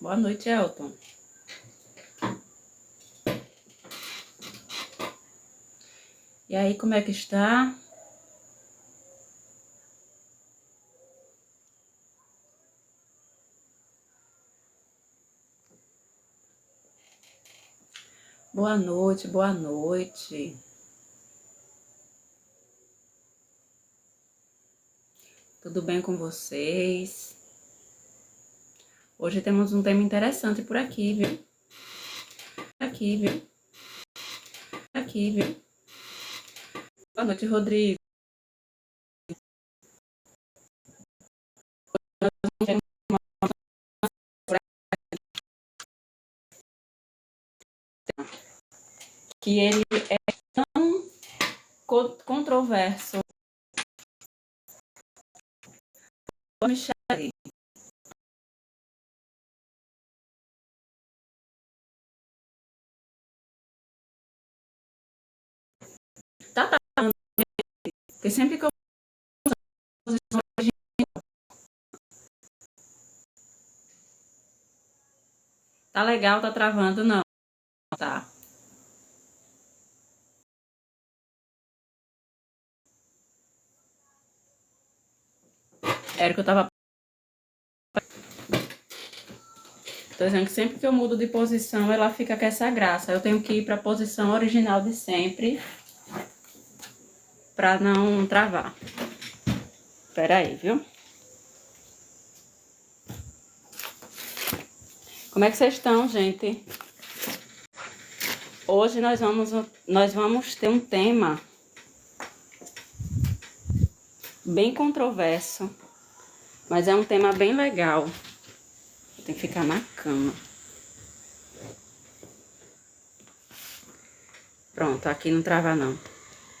Boa noite, Elton. E aí, como é que está? Boa noite, boa noite. Tudo bem com vocês? Hoje temos um tema interessante por aqui, viu? Aqui, viu? Boa noite, Rodrigo. Que ele é tão controverso. Michele. Tá, porque sempre que eu tá legal, tá travando, não. Tá. Era que eu tava... Tô dizendo que sempre que eu mudo de posição, ela fica com essa graça. Eu tenho que ir pra posição original de sempre, pra não travar. Espera aí, viu? Como é que vocês estão, gente? Hoje nós vamos ter um tema bem controverso, mas é um tema bem legal. Tem que ficar na cama. Pronto, aqui não trava não.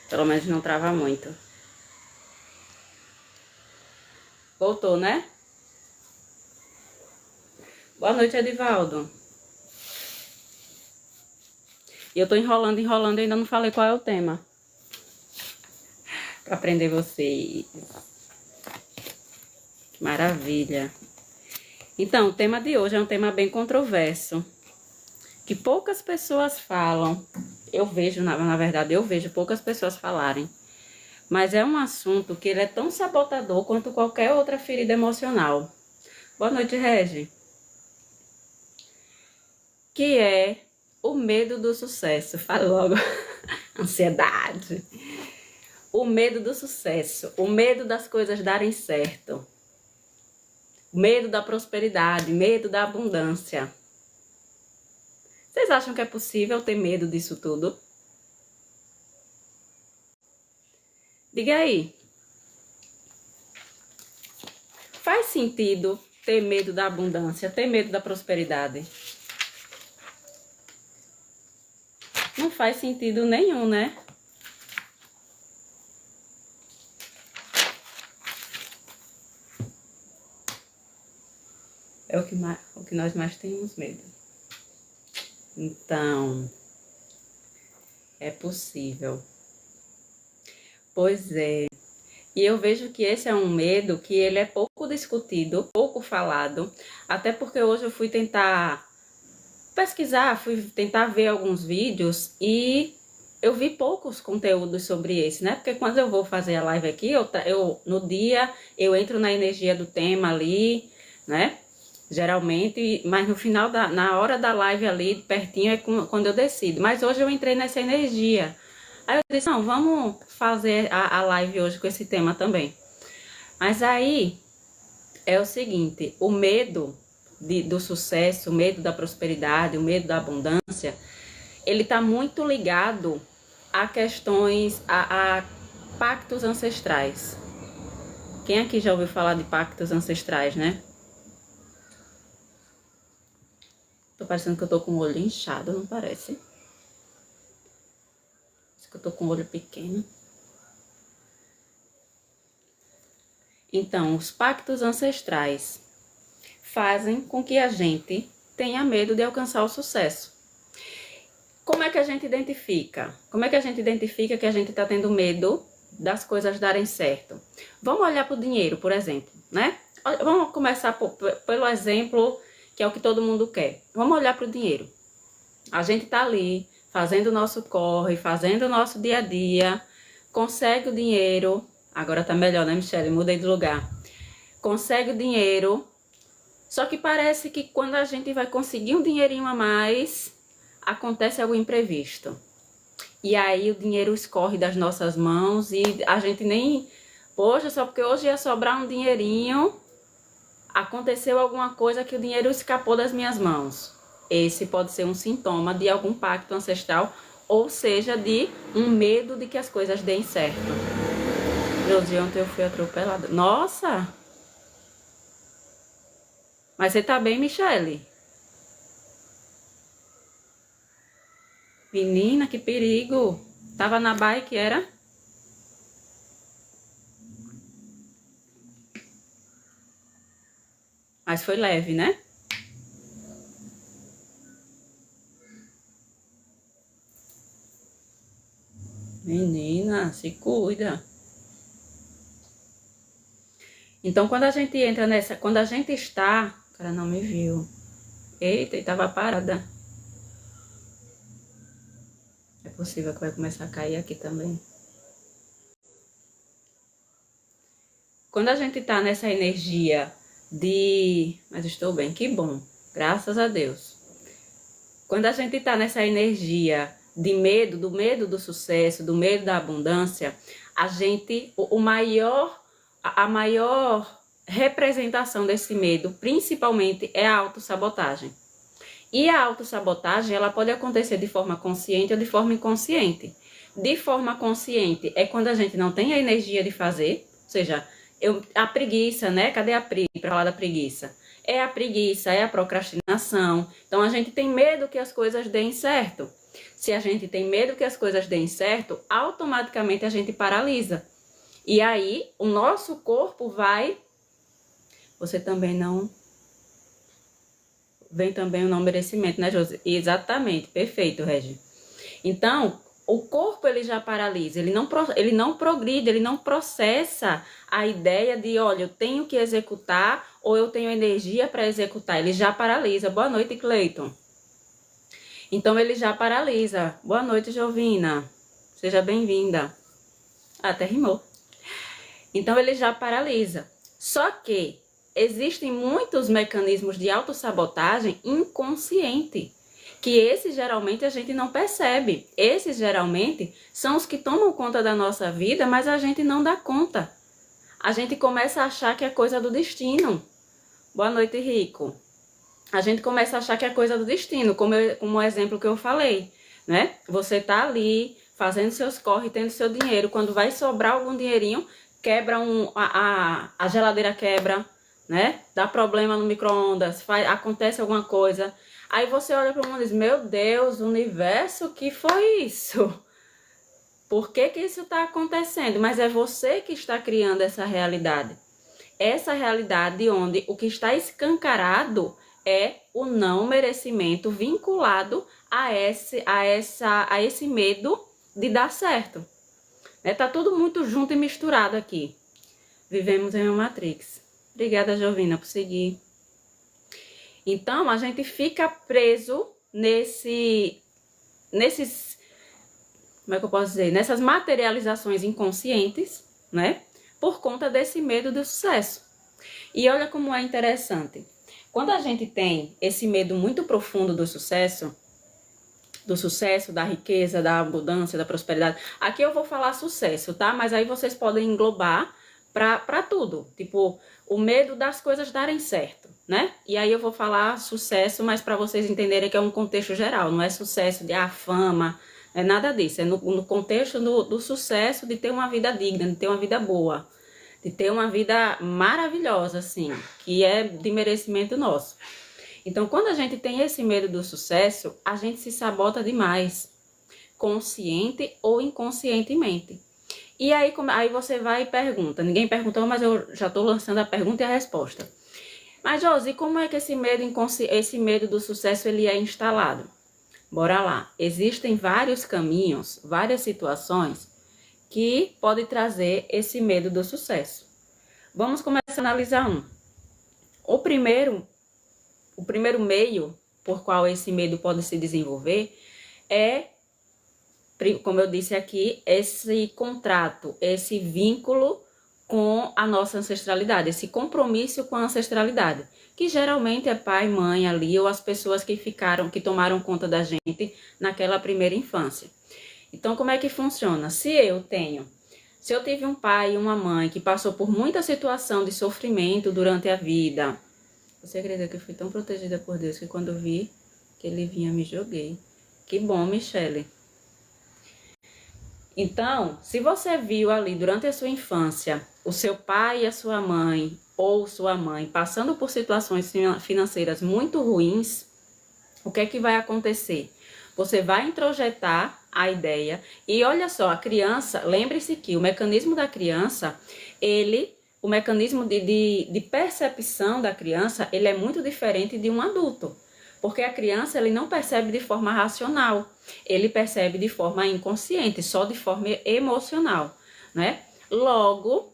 Pelo menos não trava muito. Voltou, né? Boa noite, Edivaldo. E eu tô enrolando e ainda não falei qual é o tema. Pra aprender vocês. Que maravilha. Então, o tema de hoje é um tema bem controverso. Que poucas pessoas falam. Eu vejo, na verdade, eu vejo poucas pessoas falarem. Mas é um assunto que ele é tão sabotador quanto qualquer outra ferida emocional. Boa noite, Regi. Que é o medo do sucesso. Fala logo. Ansiedade. O medo do sucesso. O medo das coisas darem certo. O medo da prosperidade. Medo da abundância. Vocês acham que é possível ter medo disso tudo? Diga aí. Faz sentido ter medo da abundância, ter medo da prosperidade? Não faz sentido nenhum, né? É o que nós mais temos medo. Então, é possível. Pois é. E eu vejo que esse é um medo que ele é pouco discutido, pouco falado, até porque hoje eu fui tentar pesquisar, fui tentar ver alguns vídeos e eu vi poucos conteúdos sobre esse, né? Porque quando eu vou fazer a live aqui, no dia eu entro na energia do tema ali, né? Geralmente, mas no final, na hora da live ali, pertinho, é quando eu decido. Mas hoje eu entrei nessa energia. Aí eu disse, não, vamos fazer a live hoje com esse tema também. Mas aí, é o seguinte, o medo do sucesso, o medo da prosperidade, o medo da abundância, ele está muito ligado a questões, a pactos ancestrais. Quem aqui já ouviu falar de pactos ancestrais, né? Tô parecendo que eu tô com o olho inchado, não parece? Acho que eu tô com o olho pequeno. Então, os pactos ancestrais fazem com que a gente tenha medo de alcançar o sucesso. Como é que a gente identifica? Como é que a gente identifica que a gente está tendo medo das coisas darem certo? Vamos olhar para o dinheiro, por exemplo, né? Vamos começar pelo exemplo que é o que todo mundo quer. Vamos olhar para o dinheiro. A gente tá ali, fazendo o nosso corre, fazendo o nosso dia a dia, consegue o dinheiro, agora tá melhor, né, Michele? Mudei de lugar. Consegue o dinheiro, só que parece que quando a gente vai conseguir um dinheirinho a mais, acontece algo imprevisto. E aí o dinheiro escorre das nossas mãos e a gente nem... Poxa, só porque hoje ia sobrar um dinheirinho, aconteceu alguma coisa que o dinheiro escapou das minhas mãos. Esse pode ser um sintoma de algum pacto ancestral, ou seja, de um medo de que as coisas deem certo. Josi, ontem eu fui atropelada. Nossa! Mas você tá bem, Michele? Menina, que perigo! Tava na bike, era? Mas foi leve, né? Menina, se cuida. Então, quando a gente entra nessa... Quando a gente está... O cara não me viu. Eita, e tava parada. É possível que vai começar a cair aqui também. Quando a gente tá nessa energia de... Mas estou bem, que bom. Graças a Deus. Quando a gente tá nessa energia de medo, do medo do sucesso, do medo da abundância, a gente... A maior representação desse medo, principalmente, é a autossabotagem. E a autossabotagem, ela pode acontecer de forma consciente ou de forma inconsciente. De forma consciente é quando a gente não tem a energia de fazer, ou seja, a preguiça, né? Cadê a Pri para falar da preguiça? É a preguiça, é a procrastinação. Então a gente tem medo que as coisas deem certo. Se a gente tem medo que as coisas deem certo, automaticamente a gente paralisa. E aí o nosso corpo vai... Você também não... Vem também o não merecimento, né, Josi? Exatamente, perfeito, Regi. Então, o corpo ele já paralisa, ele não progride, ele não processa a ideia de, olha, eu tenho que executar ou eu tenho energia para executar. Ele já paralisa. Boa noite, Cleiton. Então, ele já paralisa. Boa noite, Jovina. Seja bem-vinda. Até rimou. Então, ele já paralisa. Só que existem muitos mecanismos de autossabotagem inconsciente, que esses geralmente a gente não percebe. Esses geralmente são os que tomam conta da nossa vida, mas a gente não dá conta. A gente começa a achar que é coisa do destino. Boa noite, Rico. A gente começa a achar que é coisa do destino, como o exemplo que eu falei, né? Você tá ali fazendo seus corre, tendo seu dinheiro, quando vai sobrar algum dinheirinho, quebra a geladeira quebra, né? Dá problema no micro-ondas, acontece alguma coisa. Aí você olha para o mundo e diz, meu Deus, universo, que foi isso? Por que que isso está acontecendo? Mas é você que está criando essa realidade. Essa realidade onde o que está escancarado é o não merecimento vinculado a esse medo de dar certo. Tá tudo muito junto e misturado aqui. Vivemos em uma matrix. Obrigada, Jovina, por seguir. Então, a gente fica preso nesses, como é que eu posso dizer? Nessas materializações inconscientes, né? Por conta desse medo do sucesso. E olha como é interessante. Quando a gente tem esse medo muito profundo do sucesso, da riqueza, da abundância, da prosperidade. Aqui eu vou falar sucesso, tá? Mas aí vocês podem englobar para tudo. Tipo, o medo das coisas darem certo, né? E aí eu vou falar sucesso, mas para vocês entenderem que é um contexto geral. Não é sucesso de fama, é nada disso. É no contexto do sucesso de ter uma vida digna, de ter uma vida boa. De ter uma vida maravilhosa, assim. Que é de merecimento nosso. Então, quando a gente tem esse medo do sucesso, a gente se sabota demais, consciente ou inconscientemente. E aí você vai e pergunta, ninguém perguntou, mas eu já estou lançando a pergunta e a resposta. Mas, Josi, como é que esse medo do sucesso ele é instalado? Bora lá. Existem vários caminhos, várias situações que podem trazer esse medo do sucesso. Vamos começar a analisar um. O primeiro o primeiro meio por qual esse medo pode se desenvolver é, como eu disse aqui, esse contrato, esse vínculo com a nossa ancestralidade, esse compromisso com a ancestralidade, que geralmente é pai, mãe ali, ou as pessoas que tomaram conta da gente naquela primeira infância. Então, como é que funciona? Se eu tive um pai e uma mãe que passou por muita situação de sofrimento durante a vida, você acredita que eu fui tão protegida por Deus que quando eu vi que ele vinha, me joguei. Que bom, Michele. Então, se você viu ali durante a sua infância o seu pai e a sua mãe, ou sua mãe, passando por situações financeiras muito ruins, o que é que vai acontecer? Você vai introjetar a ideia e olha só, a criança, lembre-se que o mecanismo da criança, o mecanismo de percepção da criança, ele é muito diferente de um adulto. Porque a criança, ele não percebe de forma racional, ele percebe de forma inconsciente, só de forma emocional, né? Logo,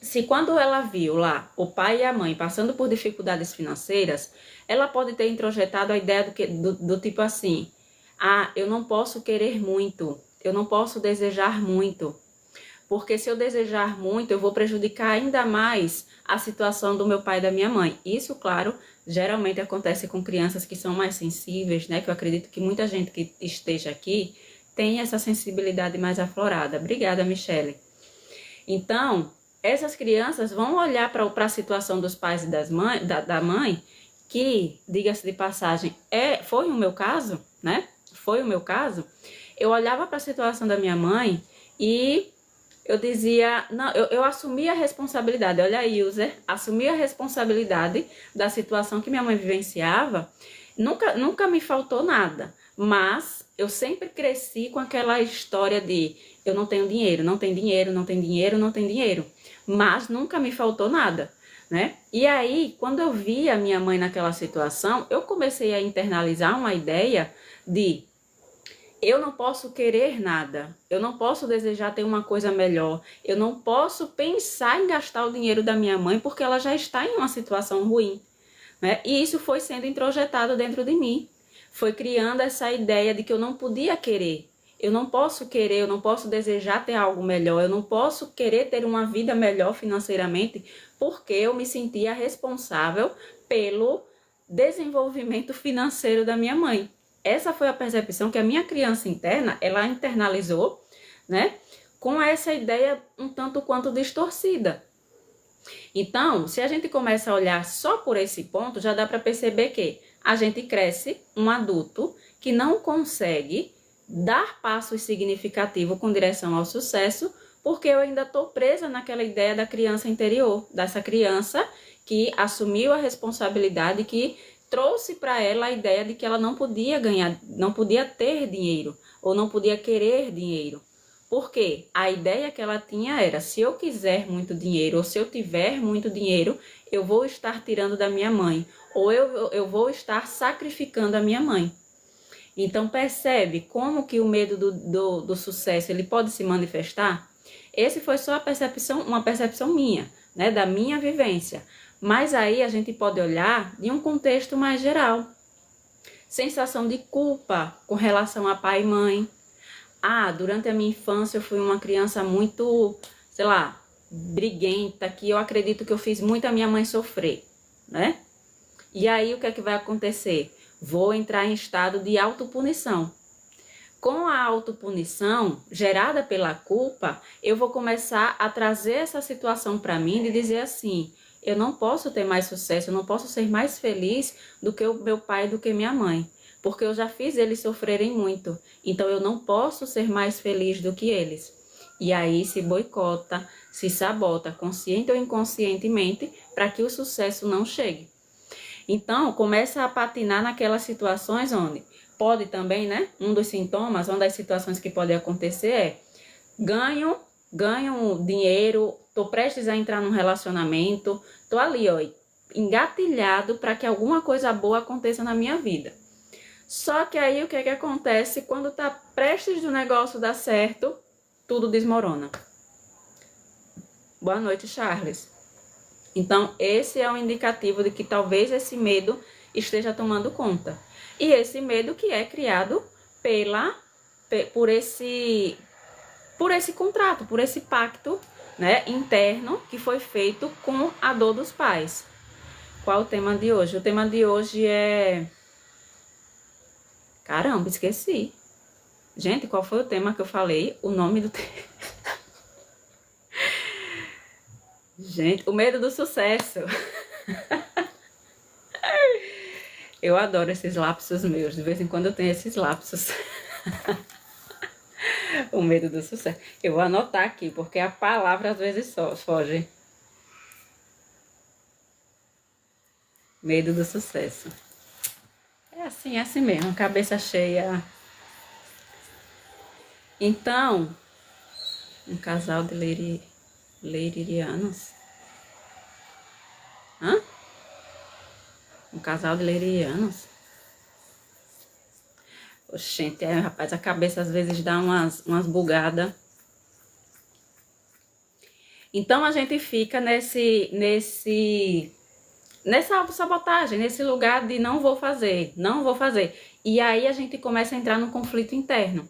se quando ela viu lá o pai e a mãe passando por dificuldades financeiras, ela pode ter introjetado a ideia do tipo assim, eu não posso querer muito, eu não posso desejar muito, porque se eu desejar muito, eu vou prejudicar ainda mais a situação do meu pai e da minha mãe. Isso, claro, geralmente acontece com crianças que são mais sensíveis, né? Que eu acredito que muita gente que esteja aqui tem essa sensibilidade mais aflorada. Obrigada, Michele. Então, essas crianças vão olhar para a situação dos pais e da mãe, que, diga-se de passagem, foi o meu caso, né? Foi o meu caso. Eu olhava para a situação da minha mãe e eu dizia, não, eu assumi a responsabilidade, olha aí, user, assumi a responsabilidade da situação que minha mãe vivenciava, nunca me faltou nada, mas eu sempre cresci com aquela história de eu não tenho dinheiro, não tenho dinheiro, não tenho dinheiro, não tenho dinheiro, mas nunca me faltou nada, né? E aí, quando eu vi a minha mãe naquela situação, eu comecei a internalizar uma ideia de eu não posso querer nada, eu não posso desejar ter uma coisa melhor, eu não posso pensar em gastar o dinheiro da minha mãe porque ela já está em uma situação ruim, né? E isso foi sendo introjetado dentro de mim, foi criando essa ideia de que eu não podia querer, eu não posso querer, eu não posso desejar ter algo melhor, eu não posso querer ter uma vida melhor financeiramente porque eu me sentia responsável pelo desenvolvimento financeiro da minha mãe. Essa foi a percepção que a minha criança interna, ela internalizou, né? Com essa ideia um tanto quanto distorcida. Então, se a gente começa a olhar só por esse ponto, já dá para perceber que a gente cresce um adulto que não consegue dar passos significativos com direção ao sucesso, porque eu ainda estou presa naquela ideia da criança interior, dessa criança que assumiu a responsabilidade, que trouxe para ela a ideia de que ela não podia ganhar, não podia ter dinheiro, ou não podia querer dinheiro. Porque a ideia que ela tinha era, se eu quiser muito dinheiro, ou se eu tiver muito dinheiro, eu vou estar tirando da minha mãe, ou eu vou estar sacrificando a minha mãe. Então percebe como que o medo do sucesso ele pode se manifestar? Esse foi só uma percepção minha, né, da minha vivência. Mas aí a gente pode olhar de um contexto mais geral. Sensação de culpa com relação a pai e mãe. Durante a minha infância eu fui uma criança muito, sei lá, briguenta, que eu acredito que eu fiz muito a minha mãe sofrer, né? E aí o que é que vai acontecer? Vou entrar em estado de autopunição. Com a autopunição gerada pela culpa, eu vou começar a trazer essa situação para mim de dizer assim, eu não posso ter mais sucesso, eu não posso ser mais feliz do que o meu pai, do que minha mãe, porque eu já fiz eles sofrerem muito, então eu não posso ser mais feliz do que eles. E aí se boicota, se sabota, consciente ou inconscientemente, para que o sucesso não chegue. Então, começa a patinar naquelas situações onde pode também, né? Um dos sintomas, uma das situações que pode acontecer é ganho dinheiro, tô prestes a entrar num relacionamento, tô ali, ó, engatilhado para que alguma coisa boa aconteça na minha vida. Só que aí o que é que acontece quando tá prestes do negócio dar certo, tudo desmorona. Boa noite, Charles. Então, esse é um indicativo de que talvez esse medo esteja tomando conta. E esse medo que é criado por esse contrato, por esse pacto, né, interno que foi feito com a dor dos pais. Qual o tema de hoje? O tema de hoje é... Caramba, esqueci. Gente, qual foi o tema que eu falei? O nome do tema... Gente, o medo do sucesso. Eu adoro esses lapsos meus. De vez em quando eu tenho esses lapsos. O medo do sucesso. Eu vou anotar aqui, porque a palavra às vezes só foge. Medo do sucesso. É assim mesmo, cabeça cheia. Então, um casal de leiririanos. Hã? Um casal de leiririanos? Oxente, rapaz, a cabeça às vezes dá umas bugadas. Então, a gente fica nessa autossabotagem, nesse lugar de não vou fazer. E aí a gente começa a entrar num conflito interno.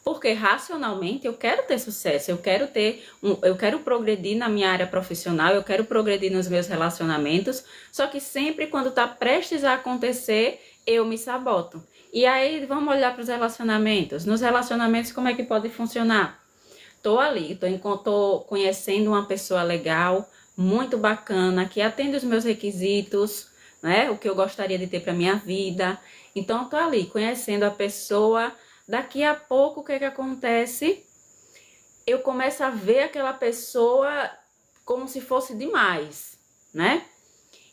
Porque racionalmente eu quero ter sucesso, eu quero progredir na minha área profissional, eu quero progredir nos meus relacionamentos, só que sempre quando tá prestes a acontecer, eu me saboto. E aí vamos olhar para os relacionamentos. Nos relacionamentos, como é que pode funcionar? Tô ali, tô conhecendo uma pessoa legal, muito bacana, que atende os meus requisitos, né? O que eu gostaria de ter para minha vida. Então, tô ali, conhecendo a pessoa. Daqui a pouco, o que acontece? Eu começo a ver aquela pessoa como se fosse demais, né?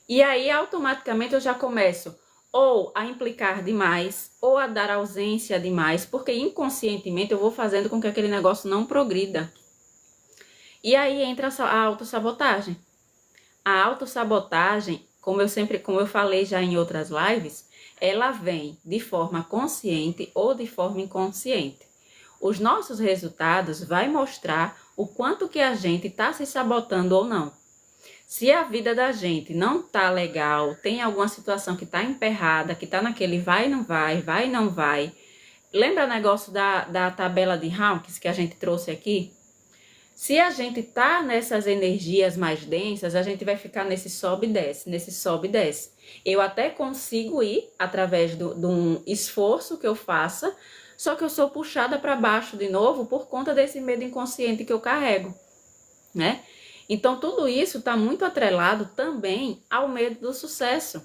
E aí, automaticamente, eu já começo ou a implicar demais, ou a dar ausência demais, porque inconscientemente eu vou fazendo com que aquele negócio não progrida. E aí entra a autossabotagem. A autossabotagem, como eu falei já em outras lives, ela vem de forma consciente ou de forma inconsciente. Os nossos resultados vai mostrar o quanto que a gente está se sabotando ou não. Se a vida da gente não tá legal, tem alguma situação que tá emperrada, que tá naquele vai não vai. Lembra o negócio da tabela de Hawkins que a gente trouxe aqui? Se a gente tá nessas energias mais densas, a gente vai ficar nesse sobe e desce. Eu até consigo ir através de um esforço que eu faça, só que eu sou puxada para baixo de novo por conta desse medo inconsciente que eu carrego, né? Então, tudo isso está muito atrelado também ao medo do sucesso.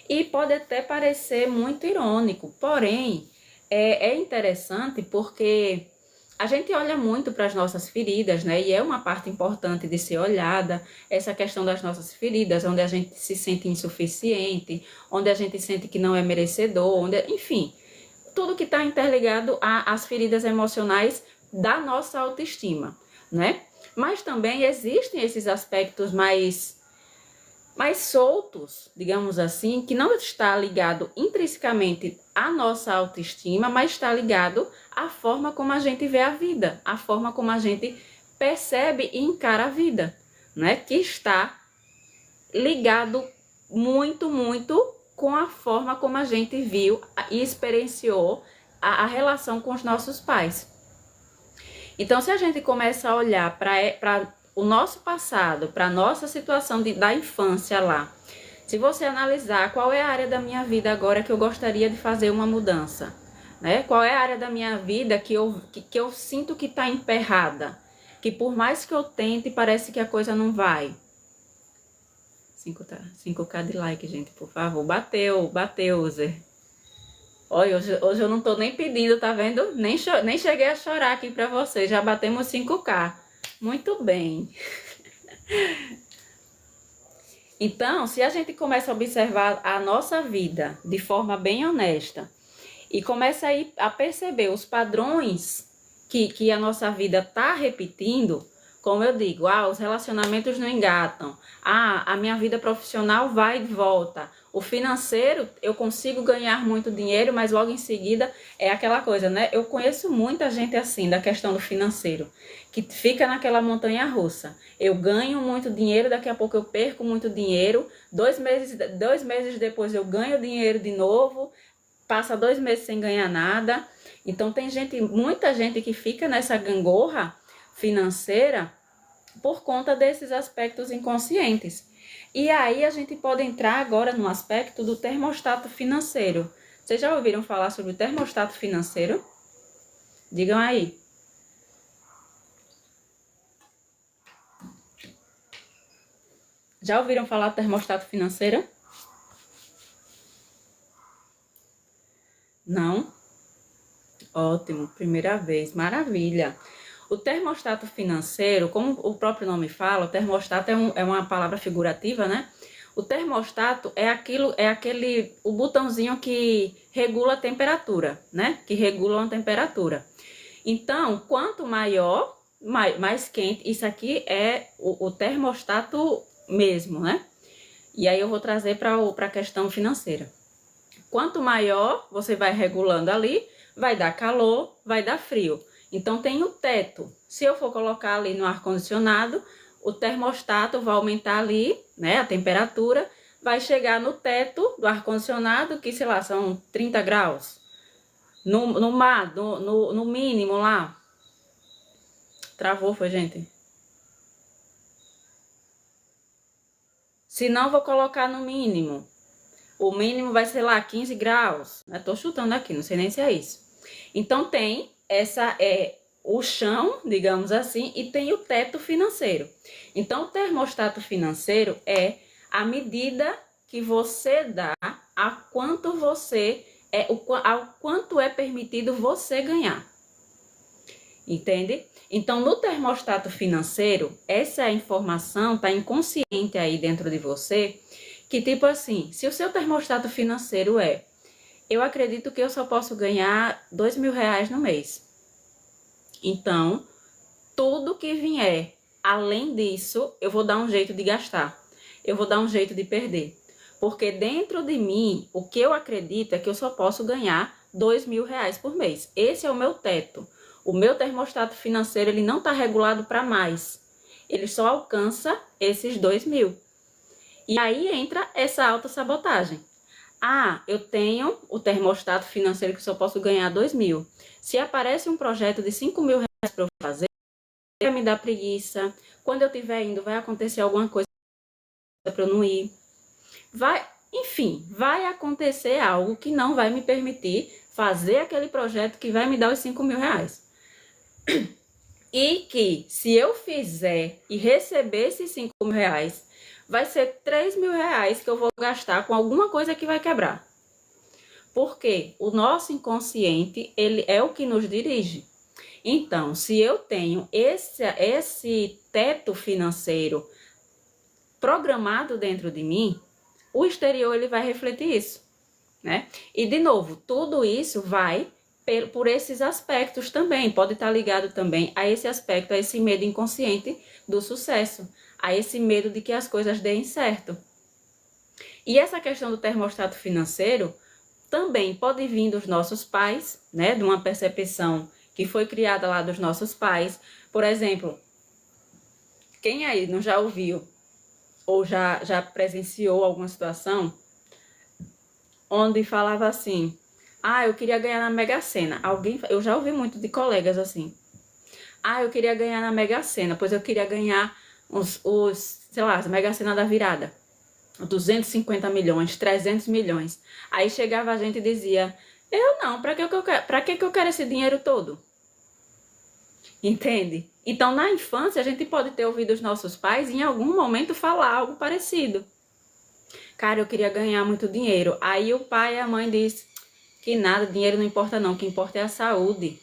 E pode até parecer muito irônico, porém, é interessante porque a gente olha muito para as nossas feridas, né? E é uma parte importante de ser olhada, essa questão das nossas feridas, onde a gente se sente insuficiente, onde a gente sente que não é merecedor, enfim, tudo que está interligado às feridas emocionais da nossa autoestima, né? Mas também existem esses aspectos mais soltos, digamos assim, que não está ligado intrinsecamente à nossa autoestima, mas está ligado à forma como a gente vê a vida, à forma como a gente percebe e encara a vida, né? Que está ligado muito, muito com a forma como a gente viu e experienciou a relação com os nossos pais. Então, se a gente começa a olhar para o nosso passado, para a nossa situação da infância lá, se você analisar qual é a área da minha vida agora que eu gostaria de fazer uma mudança, né? Qual é a área da minha vida que eu sinto que está emperrada, que por mais que eu tente, parece que a coisa não vai. 5K de like, gente, por favor. Bateu, user. Olha, hoje eu não tô nem pedindo, tá vendo? Nem cheguei a chorar aqui pra vocês. Já batemos 5K. Muito bem. Então, se a gente começa a observar a nossa vida de forma bem honesta e começa a perceber os padrões que a nossa vida tá repetindo, Como eu digo, os relacionamentos não engatam. A minha vida profissional vai e volta. O financeiro, eu consigo ganhar muito dinheiro, mas logo em seguida é aquela coisa, né? Eu conheço muita gente assim, da questão do financeiro, que fica naquela montanha russa. Eu ganho muito dinheiro, daqui a pouco eu perco muito dinheiro. 2 meses depois eu ganho dinheiro de novo, passa 2 meses sem ganhar nada. Então tem gente, muita gente que fica nessa gangorra financeira por conta desses aspectos inconscientes. E aí a gente pode entrar agora no aspecto do termostato financeiro. Vocês já ouviram falar sobre o termostato financeiro? Digam aí. Já ouviram falar do termostato financeiro? Não? Ótimo, primeira vez, maravilha. O termostato financeiro, como o próprio nome fala, o termostato é uma palavra figurativa, né? O termostato é o botãozinho que regula a temperatura, né? Que regula a temperatura. Então, quanto maior, mais quente, isso aqui é o termostato mesmo, né? E aí eu vou trazer para a questão financeira. Quanto maior você vai regulando ali, vai dar calor, vai dar frio. Então tem o teto. Se eu for colocar ali no ar-condicionado, o termostato vai aumentar ali, né, a temperatura, vai chegar no teto do ar-condicionado, que sei lá, são 30 graus. No mínimo lá. Travou, foi, gente? Se não, vou colocar no mínimo. O mínimo vai ser lá 15 graus. Eu tô chutando aqui, não sei nem se é isso. Então tem o chão, digamos assim, e tem o teto financeiro. Então o termostato financeiro é a medida que você dá ao quanto é permitido você ganhar. Entende? Então no termostato financeiro, essa informação tá inconsciente aí dentro de você, que tipo assim, se o seu termostato financeiro eu acredito que eu só posso ganhar R$ 2.000 no mês. Então, tudo que vier além disso, eu vou dar um jeito de gastar. Eu vou dar um jeito de perder. Porque dentro de mim, o que eu acredito é que eu só posso ganhar R$ 2.000 por mês. Esse é o meu teto. O meu termostato financeiro, ele não está regulado para mais. Ele só alcança esses 2.000. E aí entra essa autossabotagem. Eu tenho o termostato financeiro que só posso ganhar 2.000. Se aparece um projeto de R$ 5.000 para eu fazer, vai me dar preguiça. Quando eu estiver indo, vai acontecer alguma coisa para eu não ir. Enfim, vai acontecer algo que não vai me permitir fazer aquele projeto que vai me dar os R$ 5.000. E que, se eu fizer e receber esses R$ 5.000, vai ser R$ 3.000 que eu vou gastar com alguma coisa que vai quebrar. Porque o nosso inconsciente, ele é o que nos dirige. Então, se eu tenho esse teto financeiro programado dentro de mim, o exterior ele vai refletir isso, né? E, de novo, tudo isso vai por esses aspectos também, pode estar ligado também a esse aspecto, a esse medo inconsciente do sucesso, a esse medo de que as coisas deem certo. E essa questão do termostato financeiro também pode vir dos nossos pais, né? De uma percepção que foi criada lá dos nossos pais. Por exemplo, quem aí não já ouviu ou já presenciou alguma situação onde falava assim: eu queria ganhar na Mega Sena. Eu já ouvi muito de colegas assim: eu queria ganhar na Mega Sena, pois eu queria ganhar sei lá, a Mega Sena da virada. 250 milhões, 300 milhões. Aí chegava a gente e dizia: eu não, pra que eu quero esse dinheiro todo? Entende? Então, na infância, a gente pode ter ouvido os nossos pais em algum momento falar algo parecido. Cara, eu queria ganhar muito dinheiro. Aí o pai e a mãe diz que nada, dinheiro não importa não, o que importa é a saúde.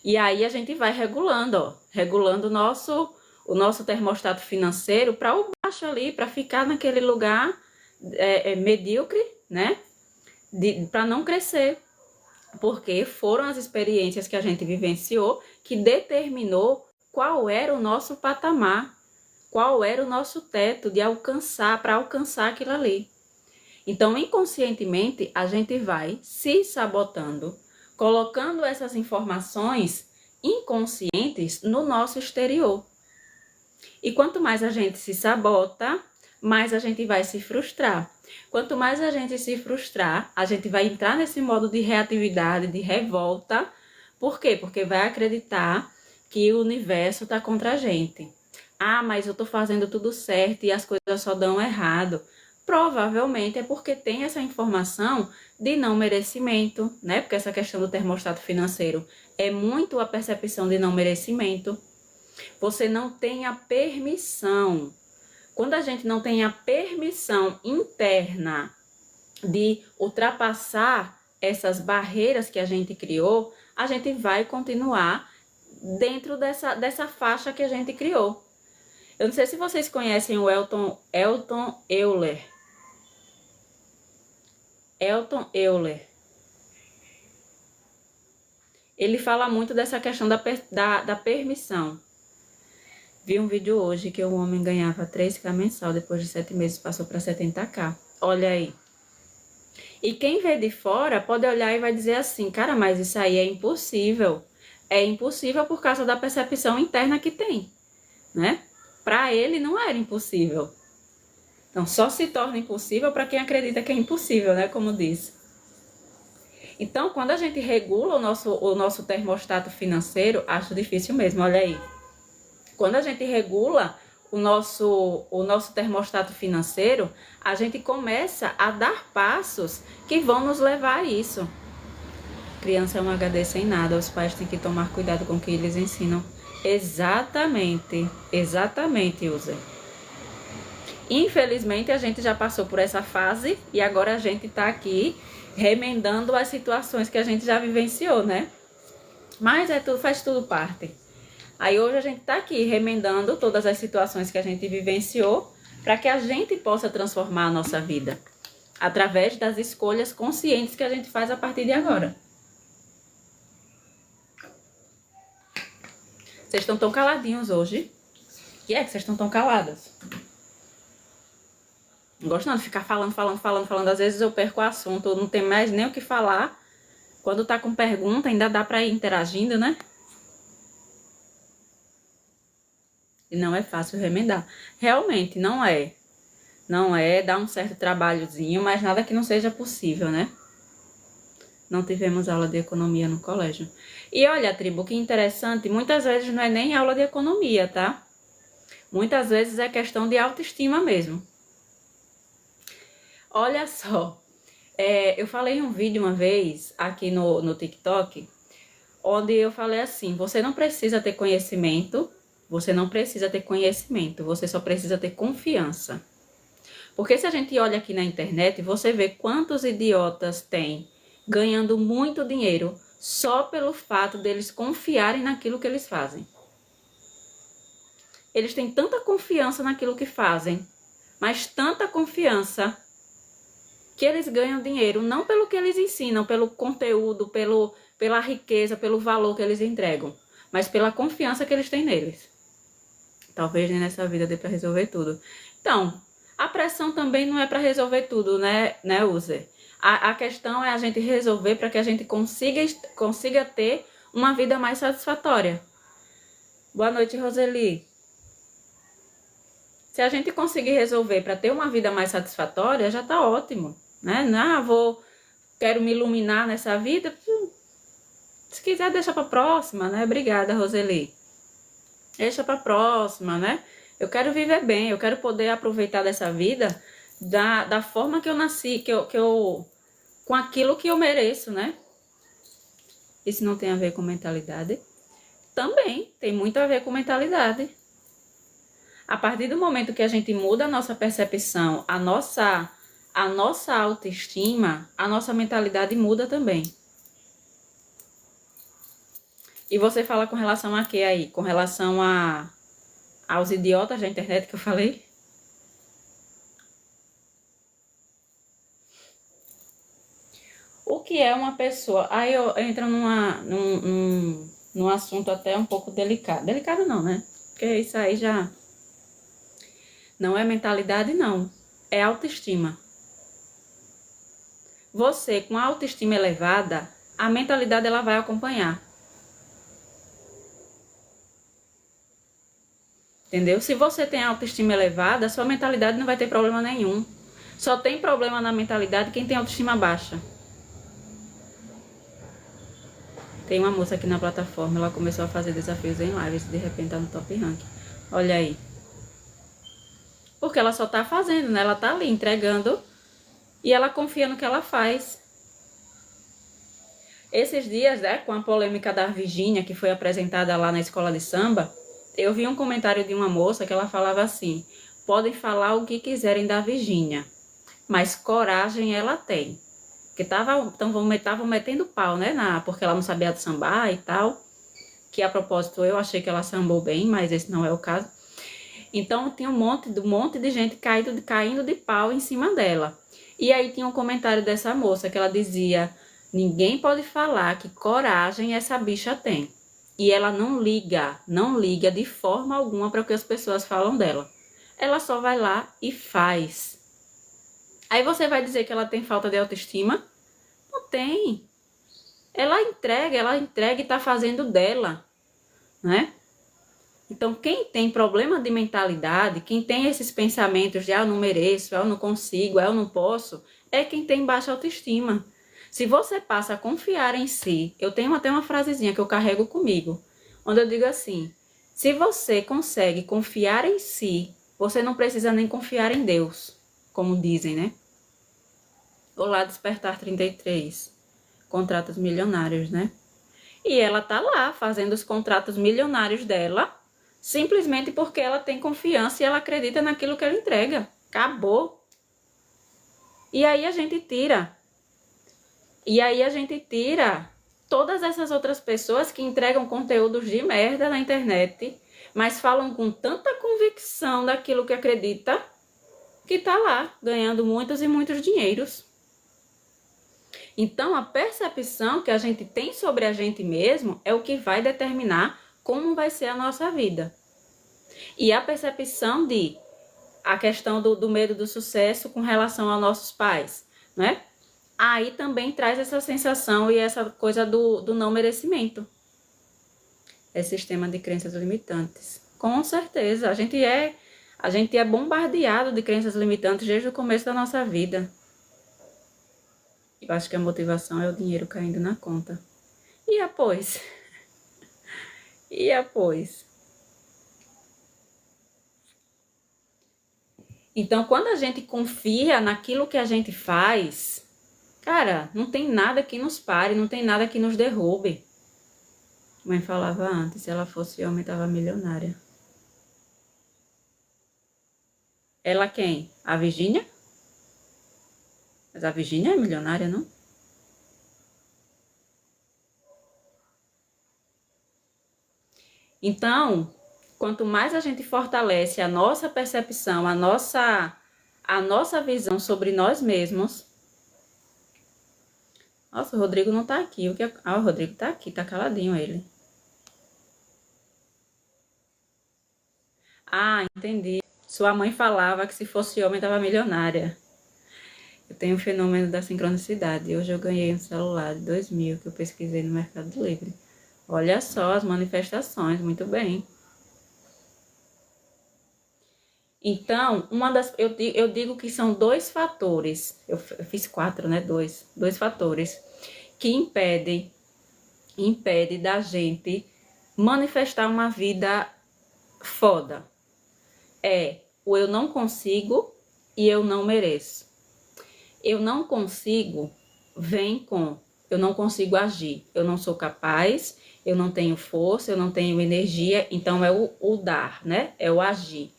E aí a gente vai regulando, regulando o nosso termostato financeiro para o baixo ali, para ficar naquele lugar medíocre, né? Para não crescer. Porque foram as experiências que a gente vivenciou que determinou qual era o nosso patamar, qual era o nosso teto de alcançar, para alcançar aquilo ali. Então, inconscientemente, a gente vai se sabotando, colocando essas informações inconscientes no nosso exterior. E quanto mais a gente se sabota, mais a gente vai se frustrar. Quanto mais a gente se frustrar, a gente vai entrar nesse modo de reatividade, de revolta. Por quê? Porque vai acreditar que o universo está contra a gente. Ah, mas eu estou fazendo tudo certo e as coisas só dão errado. Provavelmente é porque tem essa informação de não merecimento, né? Porque essa questão do termostato financeiro é muito a percepção de não merecimento. Você não tem a permissão. Quando a gente não tem a permissão interna de ultrapassar essas barreiras que a gente criou, a gente vai continuar dentro dessa faixa que a gente criou. Eu não sei se vocês conhecem o Elton Euler. Elton Euler. Ele fala muito dessa questão da permissão. Vi um vídeo hoje que o homem ganhava 3.000 mensal, depois de 7 meses passou para 70.000. Olha aí. E quem vê de fora pode olhar e vai dizer assim, cara, mas isso aí é impossível. É impossível por causa da percepção interna que tem, né? Para ele não era impossível. Então, só se torna impossível para quem acredita que é impossível, né? Como diz. Então, quando a gente regula o nosso termostato financeiro, acho difícil mesmo, olha aí. Quando a gente regula o nosso termostato financeiro, a gente começa a dar passos que vão nos levar a isso. Criança é um HD sem nada, os pais têm que tomar cuidado com o que eles ensinam. Exatamente, user. Infelizmente, a gente já passou por essa fase e agora a gente tá aqui remendando as situações que a gente já vivenciou, né? Mas faz tudo parte. Aí hoje a gente tá aqui remendando todas as situações que a gente vivenciou para que a gente possa transformar a nossa vida através das escolhas conscientes que a gente faz a partir de agora. Vocês estão tão caladinhos hoje. O que é que vocês estão tão caladas? Não gosto não de ficar falando. Às vezes eu perco o assunto, eu não tenho mais nem o que falar. Quando tá com pergunta, ainda dá pra ir interagindo, né? E não é fácil remendar. Realmente, não é. Não é, dá um certo trabalhozinho, mas nada que não seja possível, né? Não tivemos aula de economia no colégio. E olha, tribo, que interessante, muitas vezes não é nem aula de economia, tá? Muitas vezes é questão de autoestima mesmo. Olha só, eu falei em um vídeo uma vez aqui no TikTok, onde eu falei assim, você não precisa ter conhecimento, você só precisa ter confiança. Porque se a gente olha aqui na internet, você vê quantos idiotas tem ganhando muito dinheiro só pelo fato deles confiarem naquilo que eles fazem. Eles têm tanta confiança naquilo que fazem, mas tanta confiança que eles ganham dinheiro não pelo que eles ensinam, pelo conteúdo, pela riqueza, pelo valor que eles entregam, mas pela confiança que eles têm neles. Talvez nem nessa vida dê para resolver tudo. Então, a pressão também não é para resolver tudo, né, user? A questão é a gente resolver para que a gente consiga ter uma vida mais satisfatória. Boa noite, Roseli. Se a gente conseguir resolver para ter uma vida mais satisfatória, já tá ótimo, né? Não, quero me iluminar nessa vida. Se quiser, deixa para próxima, né? Obrigada, Roseli. Deixa para próxima, né? Eu quero viver bem, eu quero poder aproveitar dessa vida da forma que eu nasci, com aquilo que eu mereço, né? Isso não tem a ver com mentalidade? Também tem muito a ver com mentalidade. A partir do momento que a gente muda a nossa percepção, a nossa autoestima, a nossa mentalidade muda também. E você fala com relação a quê aí? Com relação aos idiotas da internet que eu falei? O que é uma pessoa... Aí eu entro num assunto até um pouco delicado. Delicado não, né? Porque isso aí já não é mentalidade, não. É autoestima. Você, com a autoestima elevada, a mentalidade ela vai acompanhar. Entendeu? Se você tem a autoestima elevada, a sua mentalidade não vai ter problema nenhum. Só tem problema na mentalidade quem tem autoestima baixa. Tem uma moça aqui na plataforma, ela começou a fazer desafios em live, de repente tá no top rank. Olha aí. Porque ela só tá fazendo, né? Ela tá ali entregando e ela confia no que ela faz. Esses dias, né, com a polêmica da Virgínia, que foi apresentada lá na escola de samba, eu vi um comentário de uma moça que ela falava assim: podem falar o que quiserem da Virgínia, mas coragem ela tem. Que estavam metendo pau, né, porque ela não sabia sambar e tal. Que a propósito eu achei que ela sambou bem, mas esse não é o caso. Então tinha um monte de gente caindo de pau em cima dela. E aí tinha um comentário dessa moça que ela dizia: ninguém pode falar que coragem essa bicha tem. E ela não liga de forma alguma para o que as pessoas falam dela. Ela só vai lá e faz. Aí você vai dizer que ela tem falta de autoestima? Não tem. Ela entrega e tá fazendo dela, né? Então, quem tem problema de mentalidade, quem tem esses pensamentos de eu não mereço, eu não consigo, eu não posso, é quem tem baixa autoestima. Se você passa a confiar em si, eu tenho até uma frasezinha que eu carrego comigo, onde eu digo assim: se você consegue confiar em si, você não precisa nem confiar em Deus, como dizem, né? Olá, Despertar 33, contratos milionários, né? E ela tá lá fazendo os contratos milionários dela, simplesmente porque ela tem confiança e ela acredita naquilo que ela entrega. Acabou. E aí a gente tira todas essas outras pessoas que entregam conteúdos de merda na internet, mas falam com tanta convicção daquilo que acredita, que tá lá ganhando muitos e muitos dinheiros. Então, a percepção que a gente tem sobre a gente mesmo é o que vai determinar como vai ser a nossa vida. E a percepção a questão do medo do sucesso com relação aos nossos pais, né? Aí também traz essa sensação e essa coisa do não merecimento. É sistema de crenças limitantes. Com certeza, a gente é bombardeado de crenças limitantes desde o começo da nossa vida. Eu acho que a motivação é o dinheiro caindo na conta. E após? E após? Então, quando a gente confia naquilo que a gente faz, cara, não tem nada que nos pare, não tem nada que nos derrube. Mãe falava antes, se ela fosse homem, estava milionária. Ela quem? A Virgínia? Mas a Virgínia é milionária, não? Então, quanto mais a gente fortalece a nossa percepção, a nossa visão sobre nós mesmos. Nossa, o Rodrigo não tá aqui. O Rodrigo tá aqui, tá caladinho ele. Ah, entendi. Sua mãe falava que se fosse homem, estava milionária. Eu tenho o fenômeno da sincronicidade. Hoje eu ganhei um celular de 2.000 que eu pesquisei no Mercado Livre. Olha só as manifestações, muito bem. Então, eu digo que são dois fatores. Eu fiz 4, né? Dois fatores que impede da gente manifestar uma vida foda. É o eu não consigo e eu não mereço. Eu não consigo vem com eu não consigo agir, eu não sou capaz, eu não tenho força, eu não tenho energia, então é o dar, né? É o agir.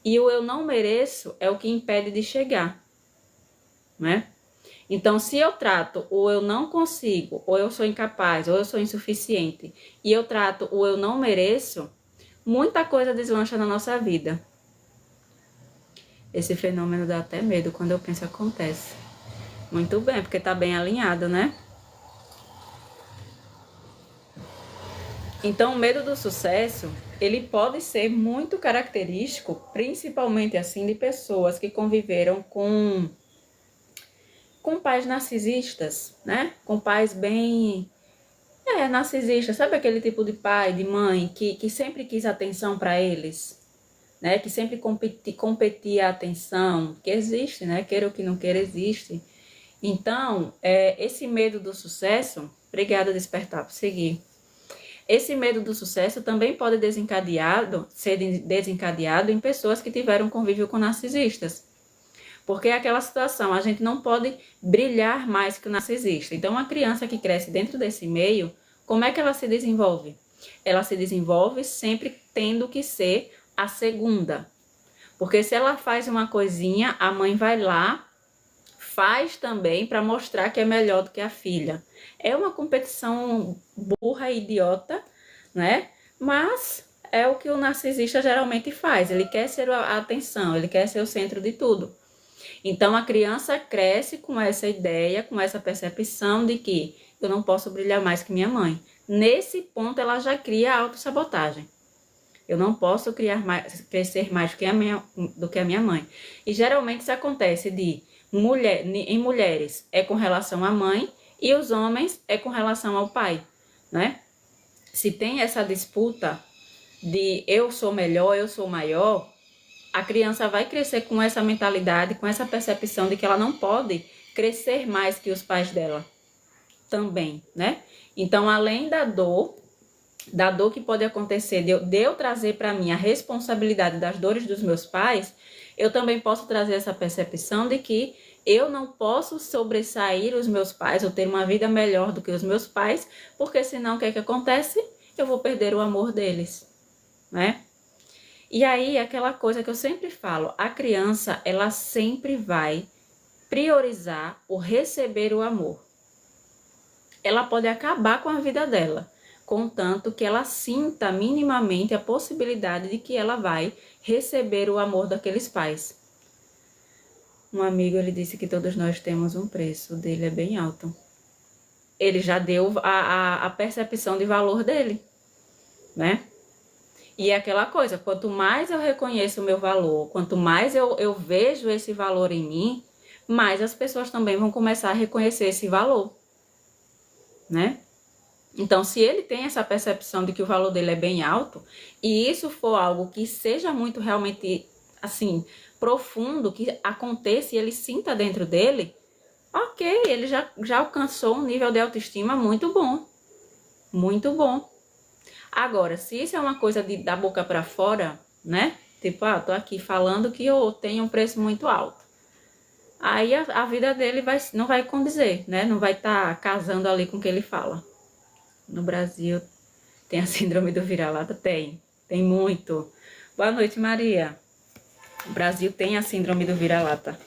E o eu não mereço é o que impede de chegar, né? Então, se eu trato o eu não consigo, ou eu sou incapaz, ou eu sou insuficiente, e eu trato o eu não mereço, muita coisa deslancha na nossa vida. Esse fenômeno dá até medo quando eu penso acontece. Muito bem, porque tá bem alinhado, né? Então, o medo do sucesso, ele pode ser muito característico, principalmente assim, de pessoas que conviveram com pais narcisistas, né? Com pais bem narcisistas. Sabe aquele tipo de pai, de mãe, que sempre quis atenção para eles, né? Que sempre competia a atenção, que existe, né? Queira ou que não queira, existe. Então, esse medo do sucesso, obrigada, Despertar, por seguir. Esse medo do sucesso também pode ser desencadeado em pessoas que tiveram convívio com narcisistas. Porque é aquela situação, a gente não pode brilhar mais que o narcisista. Então, uma criança que cresce dentro desse meio, como é que ela se desenvolve? Ela se desenvolve sempre tendo que ser a segunda. Porque se ela faz uma coisinha, a mãe vai lá, faz também para mostrar que é melhor do que a filha. É uma competição burra e idiota, né? Mas é o que o narcisista geralmente faz. Ele quer ser a atenção, ele quer ser o centro de tudo. Então, a criança cresce com essa ideia, com essa percepção de que eu não posso brilhar mais que minha mãe. Nesse ponto, ela já cria a autossabotagem. Eu não posso crescer mais do que a minha mãe. E geralmente isso acontece em mulheres é com relação à mãe e os homens é com relação ao pai, né? Se tem essa disputa de eu sou melhor, eu sou maior, a criança vai crescer com essa mentalidade, com essa percepção de que ela não pode crescer mais que os pais dela também, né? Então, além da dor que pode acontecer de eu trazer para mim a responsabilidade das dores dos meus pais, eu também posso trazer essa percepção de que eu não posso sobressair os meus pais ou ter uma vida melhor do que os meus pais, porque senão o que é que acontece? Eu vou perder o amor deles, né? E aí, aquela coisa que eu sempre falo, a criança, ela sempre vai priorizar o receber o amor. Ela pode acabar com a vida dela, contanto que ela sinta minimamente a possibilidade de que ela vai receber o amor daqueles pais. Um amigo, ele disse que todos nós temos um preço, o dele é bem alto. Ele já deu a percepção de valor dele, né? E é aquela coisa, quanto mais eu reconheço o meu valor, quanto mais eu vejo esse valor em mim, mais as pessoas também vão começar a reconhecer esse valor, né? Então, se ele tem essa percepção de que o valor dele é bem alto, e isso for algo que seja muito realmente, assim, profundo, que aconteça e ele sinta dentro dele, ok, ele já alcançou um nível de autoestima muito bom. Muito bom. Agora, se isso é uma coisa da boca para fora, né? Tipo, tô aqui falando que eu tenho um preço muito alto. Aí a vida dele não vai condizer, né? Não vai estar casando ali com o que ele fala. No Brasil, tem a síndrome do vira-lata? Tem muito. Boa noite, Maria. O Brasil tem a síndrome do vira-lata.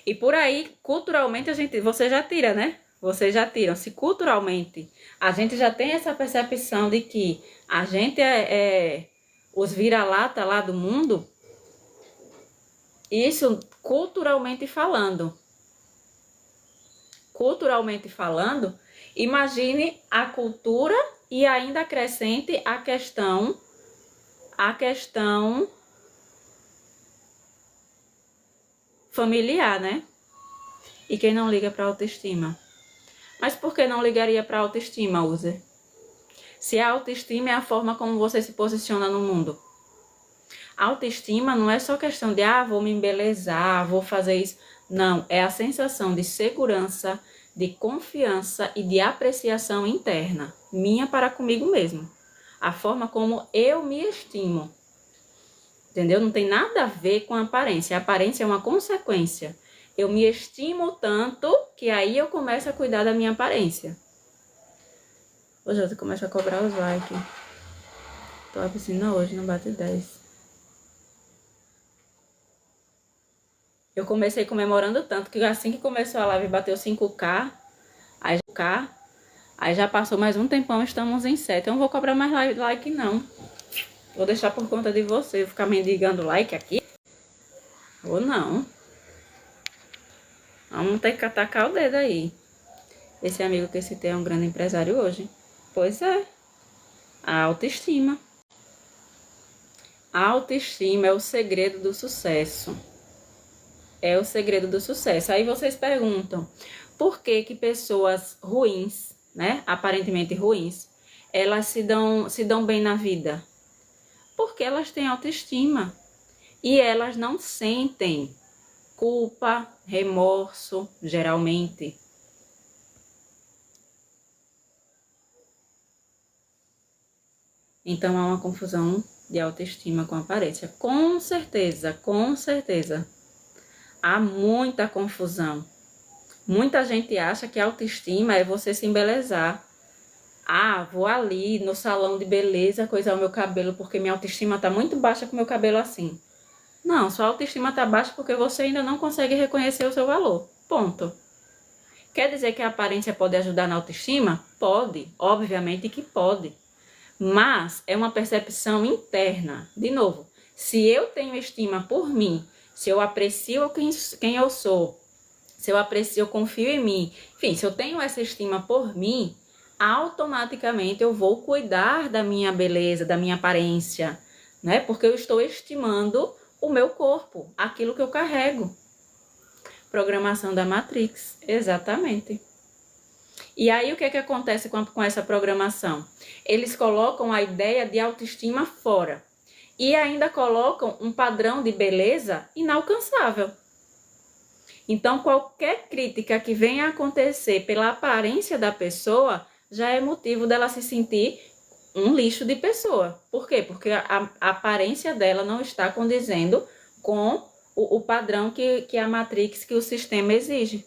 E por aí, culturalmente, vocês já tiram, né? Vocês já tiram. Se culturalmente a gente já tem essa percepção de que a gente é os vira-lata lá do mundo, isso culturalmente falando. Culturalmente falando, imagine a cultura e ainda acrescente a questão familiar, né? E quem não liga para autoestima? Mas por que não ligaria para a autoestima, user? Se a autoestima é a forma como você se posiciona no mundo. A autoestima não é só questão de, vou me embelezar, vou fazer isso. Não, é a sensação de segurança, de confiança e de apreciação interna, minha para comigo mesmo. A forma como eu me estimo. Entendeu? Não tem nada a ver com a aparência. A aparência é uma consequência. Eu me estimo tanto que aí eu começo a cuidar da minha aparência. Hoje eu começo a cobrar os likes. Tô a piscina hoje, não bate 10. Eu comecei comemorando tanto que assim que começou a live bateu 5K. Aí já passou mais um tempão, estamos em 7. Eu não vou cobrar mais like não. Vou deixar por conta de você. Ficar mendigando like aqui? Ou não? Vamos ter que atacar o dedo aí. Esse amigo que eu citei é um grande empresário hoje. Pois é, a autoestima. A autoestima é o segredo do sucesso. É o segredo do sucesso. Aí vocês perguntam, por que que pessoas ruins, né, aparentemente ruins, elas se dão bem na vida? Porque elas têm autoestima e elas não sentem culpa, remorso, geralmente. Então há uma confusão de autoestima com aparência. Com certeza, com certeza. Há muita confusão. Muita gente acha que autoestima é você se embelezar. Ah, vou ali no salão de beleza coisar o meu cabelo porque minha autoestima está muito baixa com o meu cabelo assim. Não, sua autoestima está baixa porque você ainda não consegue reconhecer o seu valor. Ponto. Quer dizer que a aparência pode ajudar na autoestima? Pode, obviamente que pode. Mas é uma percepção interna. De novo, se eu tenho estima por mim, se eu aprecio quem eu sou, se eu aprecio, eu confio em mim, enfim, se eu tenho essa estima por mim, automaticamente eu vou cuidar da minha beleza, da minha aparência, né? Porque eu estou estimando o meu corpo, aquilo que eu carrego. Programação da Matrix, exatamente. E aí o que é que acontece com essa programação? Eles colocam a ideia de autoestima fora e ainda colocam um padrão de beleza inalcançável. Então, qualquer crítica que venha a acontecer pela aparência da pessoa já é motivo dela se sentir um lixo de pessoa. Por quê? Porque a aparência dela não está condizendo com o padrão que a Matrix, que o sistema exige.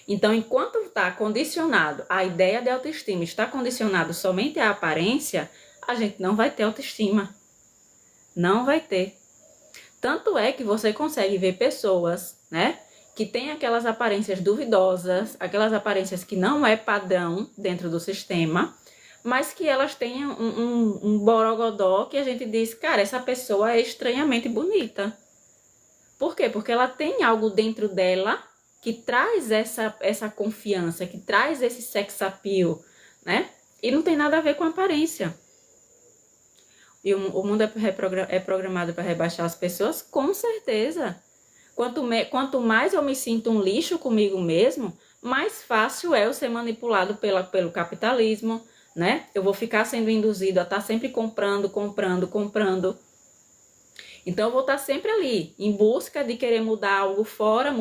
Então, enquanto está condicionado, a ideia de autoestima está condicionado somente à aparência, a gente não vai ter autoestima. Não vai ter. Tanto é que você consegue ver pessoas, né, que têm aquelas aparências duvidosas, aquelas aparências que não é padrão dentro do sistema, mas que elas têm um borogodó que a gente diz, cara, essa pessoa é estranhamente bonita. Por quê? Porque ela tem algo dentro dela que traz essa confiança, que traz esse sex appeal, né? E não tem nada a ver com a aparência. E o mundo é programado para rebaixar as pessoas? Com certeza. Quanto mais eu me sinto um lixo comigo mesmo, mais fácil é eu ser manipulado pelo capitalismo, né? Eu vou ficar sendo induzido a estar sempre comprando. Então eu vou estar sempre ali, em busca de querer mudar algo fora,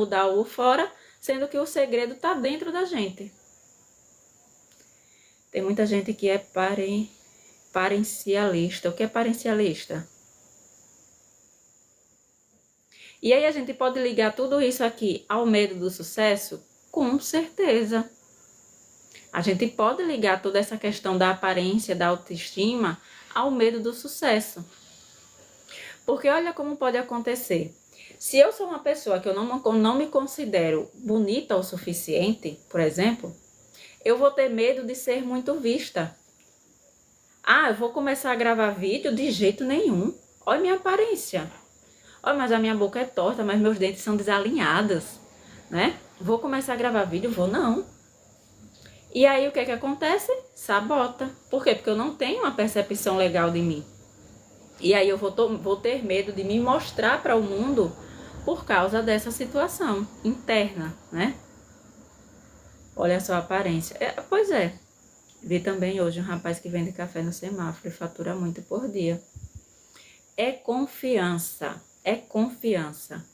sendo que o segredo está dentro da gente. Tem muita gente que é parencialista. O que é parencialista? E aí a gente pode ligar tudo isso aqui ao medo do sucesso? Com certeza. A gente pode ligar toda essa questão da aparência, da autoestima, ao medo do sucesso. Porque olha como pode acontecer. Se eu sou uma pessoa que eu não me considero bonita o suficiente, por exemplo, eu vou ter medo de ser muito vista. Ah, eu vou começar a gravar vídeo de jeito nenhum. Olha minha aparência. Olha, mas a minha boca é torta, mas meus dentes são desalinhados, né? Vou começar a gravar vídeo? Vou não. E aí o que é que acontece? Sabota. Por quê? Porque eu não tenho uma percepção legal de mim. E aí eu vou ter medo de me mostrar para o mundo por causa dessa situação interna, né? Olha só a aparência. Pois é. Vi também hoje um rapaz que vende café no semáforo e fatura muito por dia. É confiança. É confiança.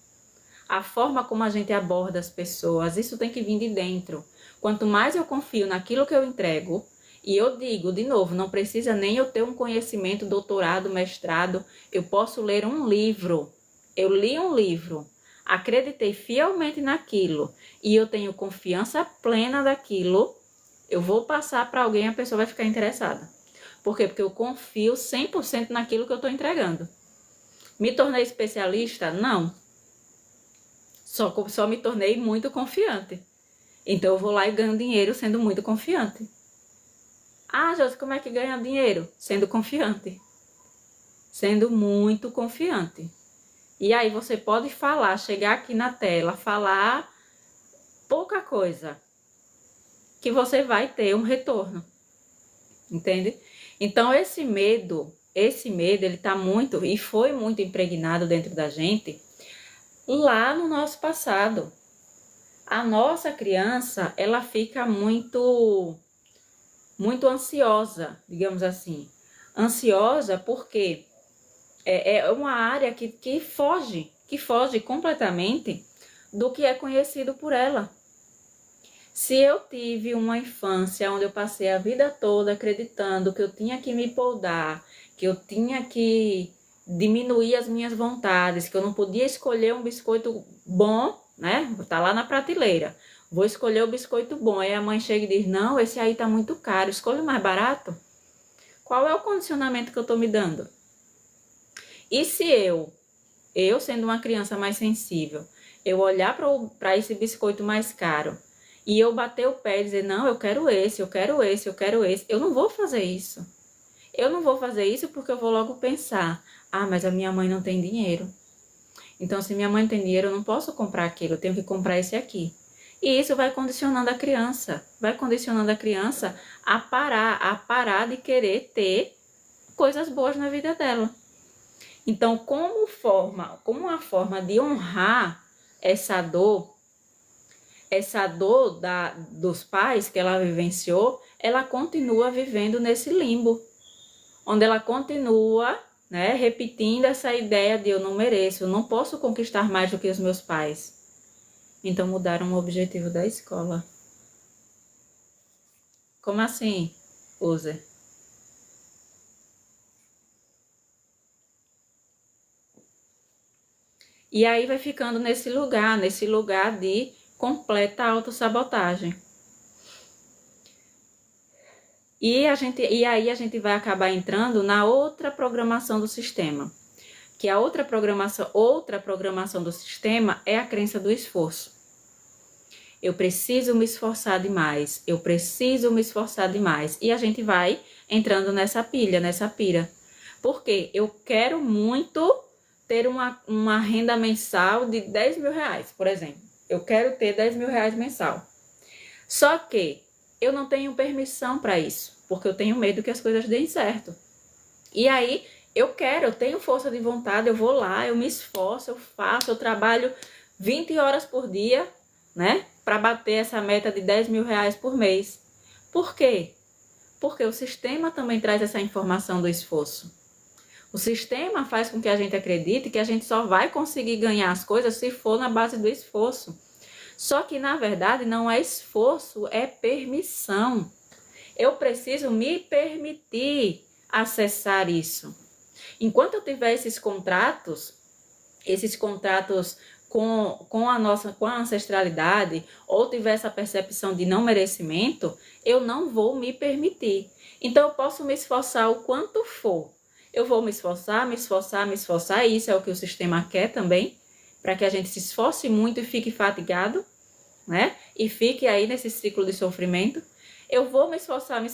A forma como a gente aborda as pessoas, isso tem que vir de dentro. Quanto mais eu confio naquilo que eu entrego, e eu digo, de novo, não precisa nem eu ter um conhecimento, doutorado, mestrado, eu posso ler um livro. Eu li um livro, acreditei fielmente naquilo, e eu tenho confiança plena daquilo, eu vou passar para alguém, a pessoa vai ficar interessada. Por quê? Porque eu confio 100% naquilo que eu estou entregando. Me tornei especialista? Não. Só me tornei muito confiante. Então eu vou lá e ganho dinheiro sendo muito confiante. Ah, Josi, como é que ganha dinheiro? Sendo confiante. Sendo muito confiante. E aí você pode falar, chegar aqui na tela, falar pouca coisa. que você vai ter um retorno, entende? Então esse medo, ele tá muito e foi muito impregnado dentro da gente lá no nosso passado. A nossa criança, ela fica muito ansiosa, digamos assim. Ansiosa porque é uma área que foge completamente do que é conhecido por ela. Se eu tive uma infância onde eu passei a vida toda acreditando que eu tinha que me podar, que eu tinha que diminuir as minhas vontades, que eu não podia escolher um biscoito bom, né? Tá lá na prateleira. Vou escolher o biscoito bom. Aí a mãe chega e diz: não, esse aí tá muito caro, escolha o mais barato. Qual é o condicionamento que eu tô me dando? E se eu sendo uma criança mais sensível, eu olhar para esse biscoito mais caro e eu bater o pé e dizer, não, eu quero esse, eu quero esse, eu quero esse, eu não vou fazer isso. Eu não vou fazer isso porque eu vou logo pensar, ah, mas a minha mãe não tem dinheiro. Então, se minha mãe não tem dinheiro, eu não posso comprar aquilo, eu tenho que comprar esse aqui. E isso vai condicionando a criança a parar de querer ter coisas boas na vida dela. Então, como uma forma de honrar essa dor dos pais que ela vivenciou, ela continua vivendo nesse limbo, onde ela continua, né, repetindo essa ideia de eu não mereço, eu não posso conquistar mais do que os meus pais. Então mudaram o objetivo da escola. Como assim, user? E aí vai ficando nesse lugar de completa autossabotagem. E aí a gente vai acabar entrando na outra programação do sistema. Que a outra programação do sistema é a crença do esforço. Eu preciso me esforçar demais, eu preciso me esforçar demais. E a gente vai entrando nessa pira. Porque eu quero muito ter uma renda mensal de 10 mil reais, por exemplo. Eu quero ter 10 mil reais mensal. Só que eu não tenho permissão para isso, porque eu tenho medo que as coisas deem certo. E aí eu tenho força de vontade, eu vou lá, eu me esforço, eu faço, eu trabalho 20 horas por dia, né? Para bater essa meta de 10 mil reais por mês. Por quê? Porque o sistema também traz essa informação do esforço. O sistema faz com que a gente acredite que a gente só vai conseguir ganhar as coisas se for na base do esforço. Só que, na verdade, não é esforço, é permissão. Eu preciso me permitir acessar isso. Enquanto eu tiver esses contratos com a ancestralidade, ou tiver essa percepção de não merecimento, eu não vou me permitir. Então, eu posso me esforçar o quanto for. Eu vou me esforçar, e isso é o que o sistema quer também, para que a gente se esforce muito e fique fatigado, né? E fique aí nesse ciclo de sofrimento. Eu vou me esforçar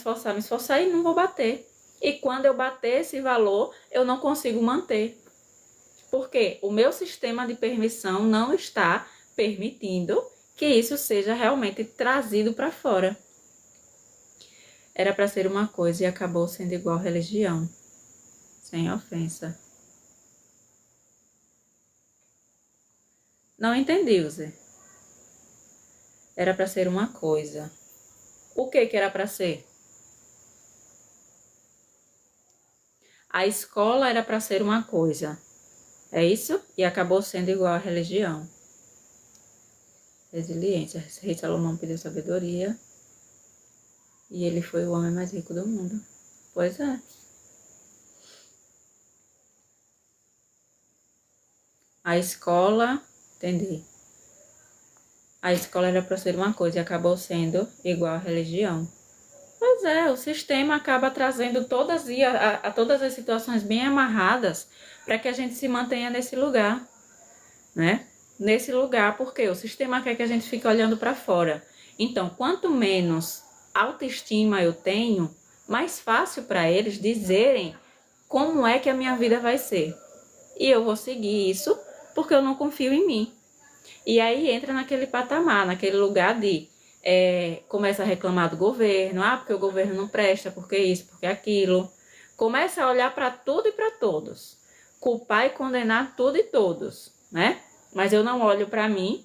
e não vou bater. E quando eu bater esse valor, eu não consigo manter. Porque o meu sistema de permissão não está permitindo que isso seja realmente trazido para fora. Era para ser uma coisa e acabou sendo igual religião. Sem ofensa. Não entendi, Zé. Era para ser uma coisa. O que era para ser? A escola era para ser uma coisa. É isso? E acabou sendo igual à religião. Resiliência. Rei Salomão pediu sabedoria. E ele foi o homem mais rico do mundo. Pois é. A escola, entendi. A escola era para ser uma coisa e acabou sendo igual à religião. Pois é, o sistema acaba trazendo todas as situações bem amarradas para que a gente se mantenha nesse lugar, né? Nesse lugar, porque o sistema quer que a gente fique olhando para fora. Então, quanto menos autoestima eu tenho, mais fácil para eles dizerem como é que a minha vida vai ser. E eu vou seguir isso porque eu não confio em mim. E aí entra naquele patamar, naquele lugar de começa a reclamar do governo, porque o governo não presta, porque isso, porque aquilo. Começa a olhar para tudo e para todos. Culpar e condenar tudo e todos, né? Mas eu não olho para mim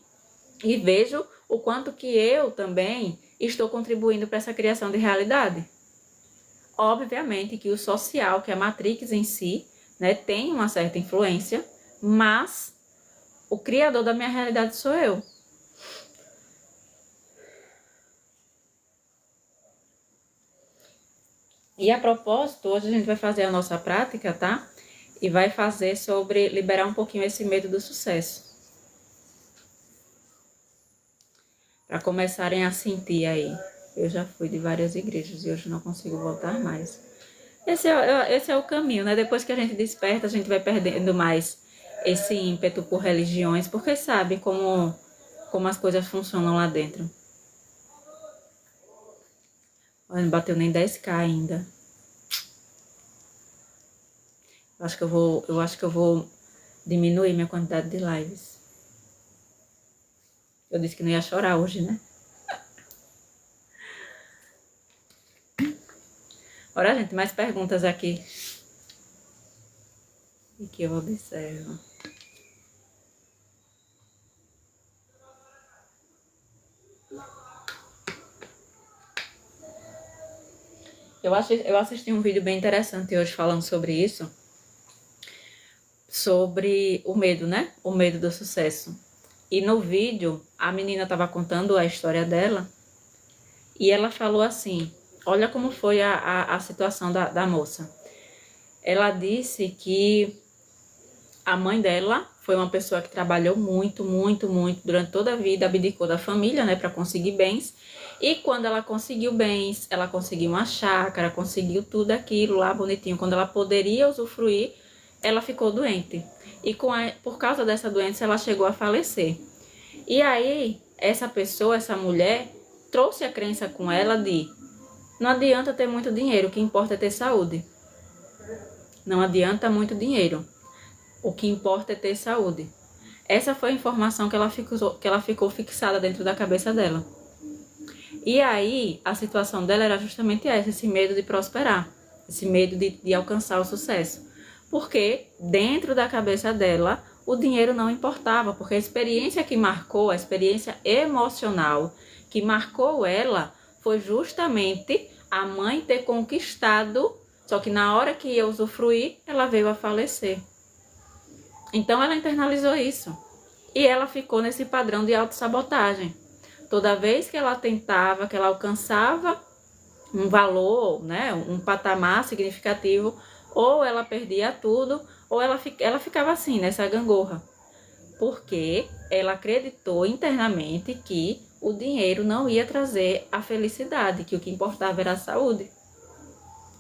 e vejo o quanto que eu também estou contribuindo para essa criação de realidade. Obviamente que o social, que é a Matrix em si, né, tem uma certa influência, mas o criador da minha realidade sou eu. E a propósito, hoje a gente vai fazer a nossa prática, tá? E vai fazer sobre liberar um pouquinho esse medo do sucesso. Para começarem a sentir aí. Eu já fui de várias igrejas e hoje não consigo voltar mais. Esse é o caminho, né? Depois que a gente desperta, a gente vai perdendo mais esse ímpeto por religiões, porque sabe como as coisas funcionam lá dentro. Olha, não bateu nem 10k ainda. Eu acho que eu vou diminuir minha quantidade de lives. Eu disse que não ia chorar hoje, né? Ora, gente, mais perguntas aqui. E que eu observo. Eu assisti um vídeo bem interessante hoje falando sobre isso. Sobre o medo, né? O medo do sucesso. E no vídeo, a menina estava contando a história dela. E ela falou assim, olha como foi a situação da moça. Ela disse que a mãe dela foi uma pessoa que trabalhou muito, muito, muito durante toda a vida, abdicou da família, né, para conseguir bens. E quando ela conseguiu bens, ela conseguiu uma chácara, conseguiu tudo aquilo lá bonitinho. Quando ela poderia usufruir, ela ficou doente. E por causa dessa doença, ela chegou a falecer. E aí, essa pessoa, essa mulher, trouxe a crença com ela de não adianta ter muito dinheiro, o que importa é ter saúde. Não adianta muito dinheiro, o que importa é ter saúde. Essa foi a informação que ela ficou fixada dentro da cabeça dela. E aí, a situação dela era justamente essa, esse medo de prosperar, esse medo de alcançar o sucesso. Porque dentro da cabeça dela, o dinheiro não importava, porque a experiência que marcou, a experiência emocional que marcou ela, foi justamente a mãe ter conquistado, só que na hora que ia usufruir, ela veio a falecer. Então ela internalizou isso. E ela ficou nesse padrão de autossabotagem. Toda vez que ela tentava, que ela alcançava um valor, né, um patamar significativo, ou ela perdia tudo, ou ela ficava assim, nessa gangorra. Porque ela acreditou internamente que o dinheiro não ia trazer a felicidade, que o que importava era a saúde.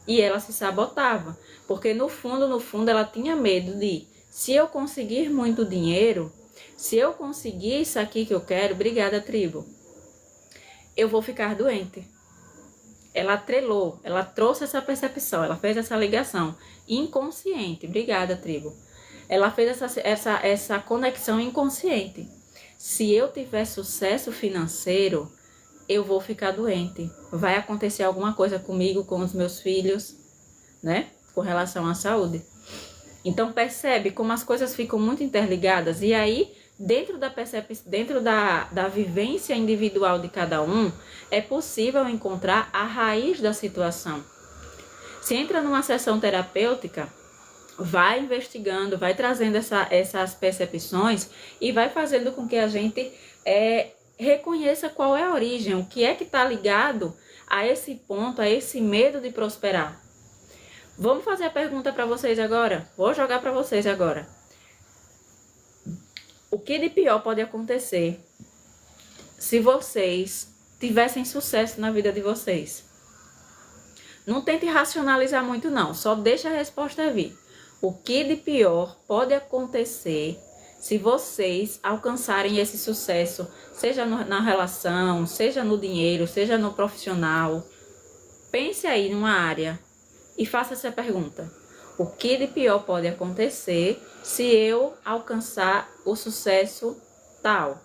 E ela se sabotava, porque no fundo, ela tinha medo de, se eu conseguir muito dinheiro, se eu conseguir isso aqui que eu quero, obrigada, tribo, eu vou ficar doente. Ela atrelou, ela trouxe essa percepção, ela fez essa ligação inconsciente, obrigada, tribo. Ela fez essa conexão inconsciente. Se eu tiver sucesso financeiro, eu vou ficar doente. Vai acontecer alguma coisa comigo, com os meus filhos, né? Com relação à saúde. Então percebe como as coisas ficam muito interligadas. E aí, dentro da vivência individual de cada um, é possível encontrar a raiz da situação. Se entra numa sessão terapêutica, vai investigando, vai trazendo essas percepções e vai fazendo com que a gente reconheça qual é a origem, o que é que está ligado a esse ponto, a esse medo de prosperar. Vamos fazer a pergunta para vocês agora? Vou jogar para vocês agora. O que de pior pode acontecer se vocês tivessem sucesso na vida de vocês? Não tente racionalizar muito não, só deixa a resposta vir. O que de pior pode acontecer se vocês alcançarem esse sucesso, seja na relação, seja no dinheiro, seja no profissional? Pense aí numa área e faça essa pergunta. O que de pior pode acontecer se eu alcançar o sucesso tal?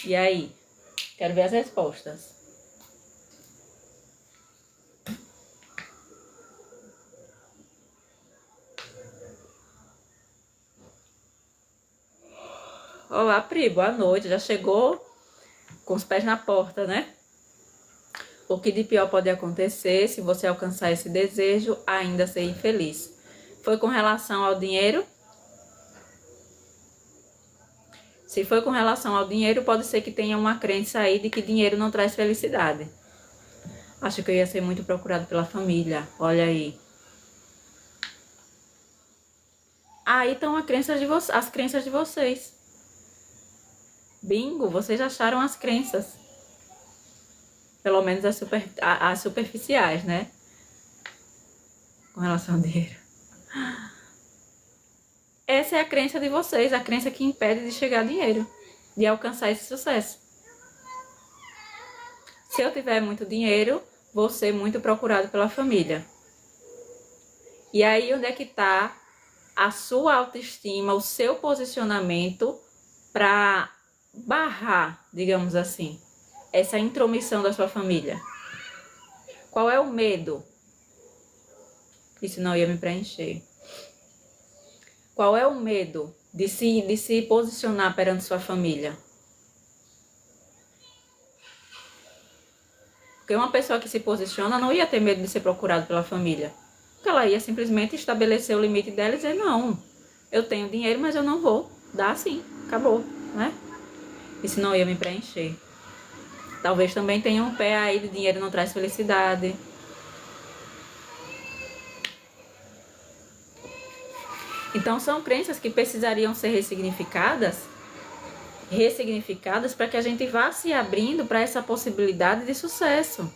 E aí? Quero ver as respostas. Olá, Pri, boa noite. Já chegou com os pés na porta, né? O que de pior pode acontecer se você alcançar esse desejo, ainda ser infeliz? Foi com relação ao dinheiro? Se foi com relação ao dinheiro, pode ser que tenha uma crença aí de que dinheiro não traz felicidade. Acho que eu ia ser muito procurado pela família. Olha aí. Aí estão as crenças de vocês. Bingo, vocês acharam as crenças. Pelo menos as superficiais, né? Com relação ao dinheiro. Essa é a crença de vocês, a crença que impede de chegar a dinheiro, de alcançar esse sucesso. Se eu tiver muito dinheiro, vou ser muito procurado pela família. E aí, onde é que está a sua autoestima, o seu posicionamento para barrar, digamos assim, essa intromissão da sua família? Qual é o medo? Isso não ia me preencher. Qual é o medo de se posicionar perante sua família? Porque uma pessoa que se posiciona não ia ter medo de ser procurado pela família. Porque ela ia simplesmente estabelecer o limite dela e dizer, não, eu tenho dinheiro, mas eu não vou dar assim, acabou, né? Isso não ia me preencher. Talvez também tenha um pé aí de dinheiro não traz felicidade. Então são crenças que precisariam ser ressignificadas para que a gente vá se abrindo para essa possibilidade de sucesso.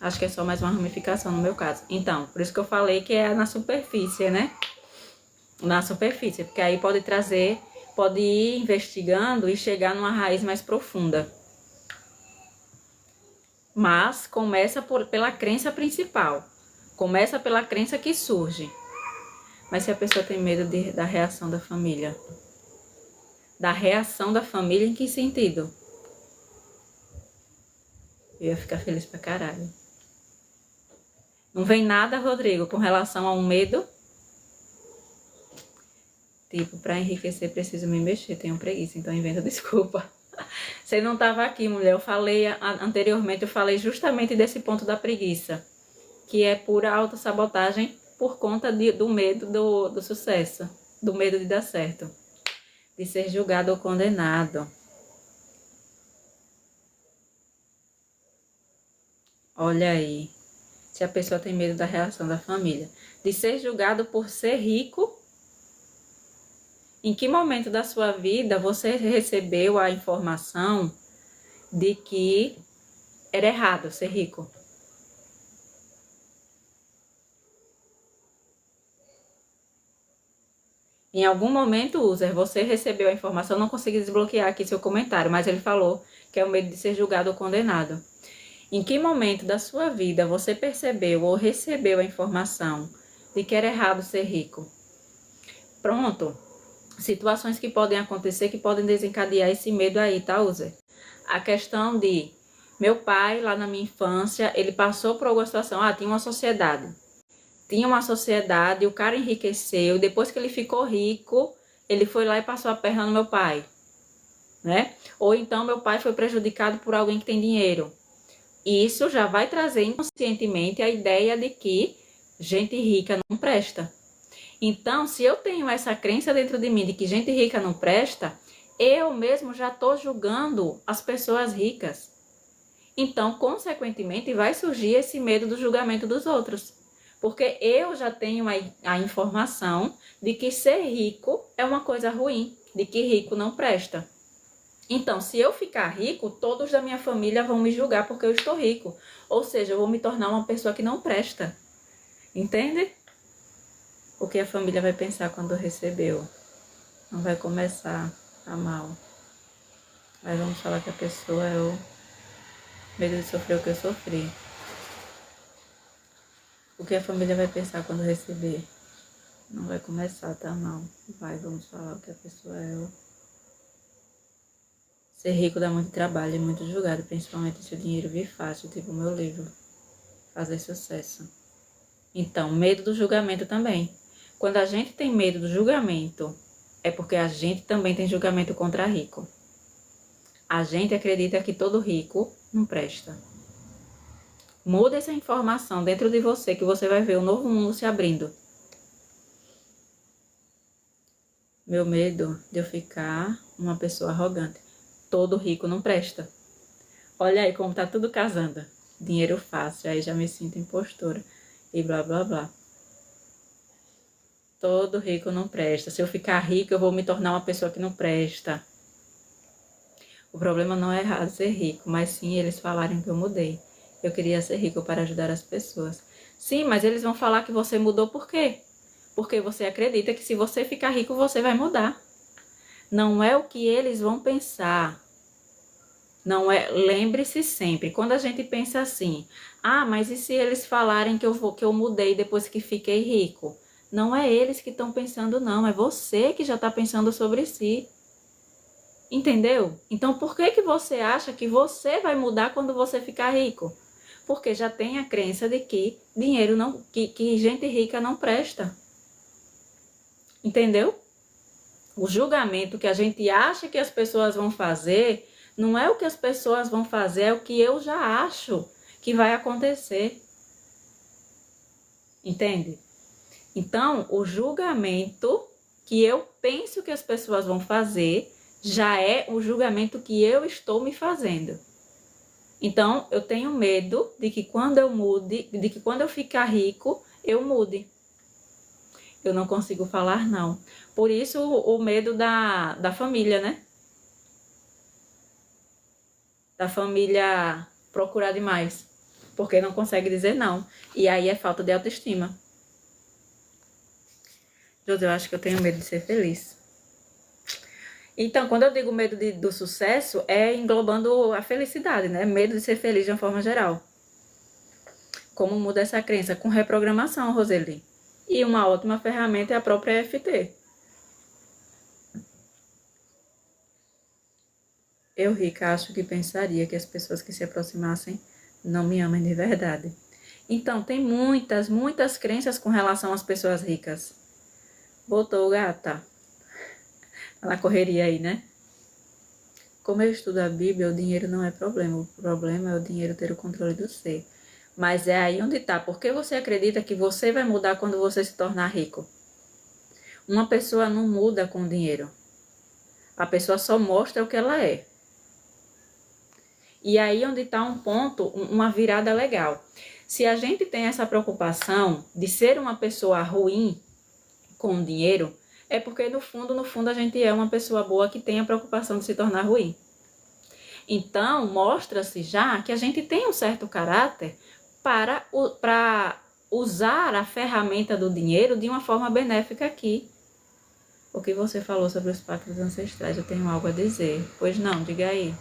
Acho que é só mais uma ramificação no meu caso. Então, por isso que eu falei que é na superfície, né? Na superfície, porque aí pode ir investigando e chegar numa raiz mais profunda. Mas começa pela crença principal. Começa pela crença que surge. Mas se a pessoa tem medo da reação da família? Da reação da família em que sentido? Eu ia ficar feliz pra caralho. Não vem nada, Rodrigo, com relação a um medo? Tipo, pra enriquecer preciso me mexer, tenho preguiça, então inventa desculpa. Você não tava aqui, mulher, eu falei anteriormente, eu falei justamente desse ponto da preguiça, que é pura autossabotagem por conta do medo do sucesso, do medo de dar certo, de ser julgado ou condenado. Olha aí, se a pessoa tem medo da reação da família, de ser julgado por ser rico. Em que momento da sua vida você recebeu a informação de que era errado ser rico? Em algum momento, user, você recebeu a informação, não consegui desbloquear aqui seu comentário, mas ele falou que é o medo de ser julgado ou condenado. Em que momento da sua vida você percebeu ou recebeu a informação de que era errado ser rico? Pronto. Situações que podem acontecer, que podem desencadear esse medo aí, tá, user? A questão de meu pai, lá na minha infância, ele passou por alguma situação, tinha uma sociedade. Tinha uma sociedade, o cara enriqueceu, depois que ele ficou rico, ele foi lá e passou a perna no meu pai, né? Ou então meu pai foi prejudicado por alguém que tem dinheiro. Isso já vai trazer inconscientemente a ideia de que gente rica não presta. Então, se eu tenho essa crença dentro de mim de que gente rica não presta, eu mesmo já estou julgando as pessoas ricas. Então, consequentemente, vai surgir esse medo do julgamento dos outros. Porque eu já tenho a informação de que ser rico é uma coisa ruim, de que rico não presta. Então, se eu ficar rico, todos da minha família vão me julgar porque eu estou rico. Ou seja, eu vou me tornar uma pessoa que não presta. Entende? O que a família vai pensar quando recebeu? Não vai começar a mal. Mas vamos falar que a pessoa é o medo de sofrer o que eu sofri. O que a família vai pensar quando receber? Não vai começar a tá mal. Vamos falar o que a pessoa é o Ser rico dá muito trabalho e muito julgado, principalmente se o dinheiro vir fácil, tipo o meu livro, fazer sucesso. Então, medo do julgamento também. Quando a gente tem medo do julgamento, é porque a gente também tem julgamento contra rico. A gente acredita que todo rico não presta. Muda essa informação dentro de você que você vai ver o novo mundo se abrindo. Meu medo de eu ficar uma pessoa arrogante. Todo rico não presta. Olha aí como tá tudo casando. Dinheiro fácil, aí já me sinto impostora. E blá blá blá. Todo rico não presta. Se eu ficar rico, eu vou me tornar uma pessoa que não presta. O problema não é errado ser rico, mas sim eles falarem que eu mudei. Eu queria ser rico para ajudar as pessoas. Sim, mas eles vão falar que você mudou por quê? Porque você acredita que se você ficar rico, você vai mudar. Não é o que eles vão pensar. Não é, lembre-se sempre, quando a gente pensa assim, mas e se eles falarem que eu mudei depois que fiquei rico? Não é eles que estão pensando não, é você que já está pensando sobre si. Entendeu? Então por que você acha que você vai mudar quando você ficar rico? Porque já tem a crença de que dinheiro não, que gente rica não presta. Entendeu? O julgamento que a gente acha que as pessoas vão fazer, não é o que as pessoas vão fazer, é o que eu já acho que vai acontecer. Entende? Então, o julgamento que eu penso que as pessoas vão fazer, já é o julgamento que eu estou me fazendo. Então, eu tenho medo de que quando eu mude, de que quando eu ficar rico, eu mude. Eu não consigo falar não. Por isso o medo da família, né? Da família procurar demais. Porque não consegue dizer não. E aí é falta de autoestima. Deus, eu acho que eu tenho medo de ser feliz. Então, quando eu digo medo do sucesso, é englobando a felicidade, né? Medo de ser feliz de uma forma geral. Como muda essa crença? Com reprogramação, Roseli. E uma ótima ferramenta é a própria EFT. Eu, rica, acho que pensaria que as pessoas que se aproximassem não me amam de verdade. Então, tem muitas crenças com relação às pessoas ricas. Botou, gata. Na correria aí, né? Como eu estudo a Bíblia, o dinheiro não é problema. O problema é o dinheiro ter o controle do ser. Mas é aí onde tá. Por que você acredita que você vai mudar quando você se tornar rico? Uma pessoa não muda com dinheiro. A pessoa só mostra o que ela é. E aí onde está um ponto, uma virada legal. Se a gente tem essa preocupação de ser uma pessoa ruim com dinheiro, é porque no fundo a gente é uma pessoa boa que tem a preocupação de se tornar ruim. Então, mostra-se já que a gente tem um certo caráter para usar a ferramenta do dinheiro de uma forma benéfica aqui. O que você falou sobre os pactos ancestrais, eu tenho algo a dizer. Pois não, diga aí.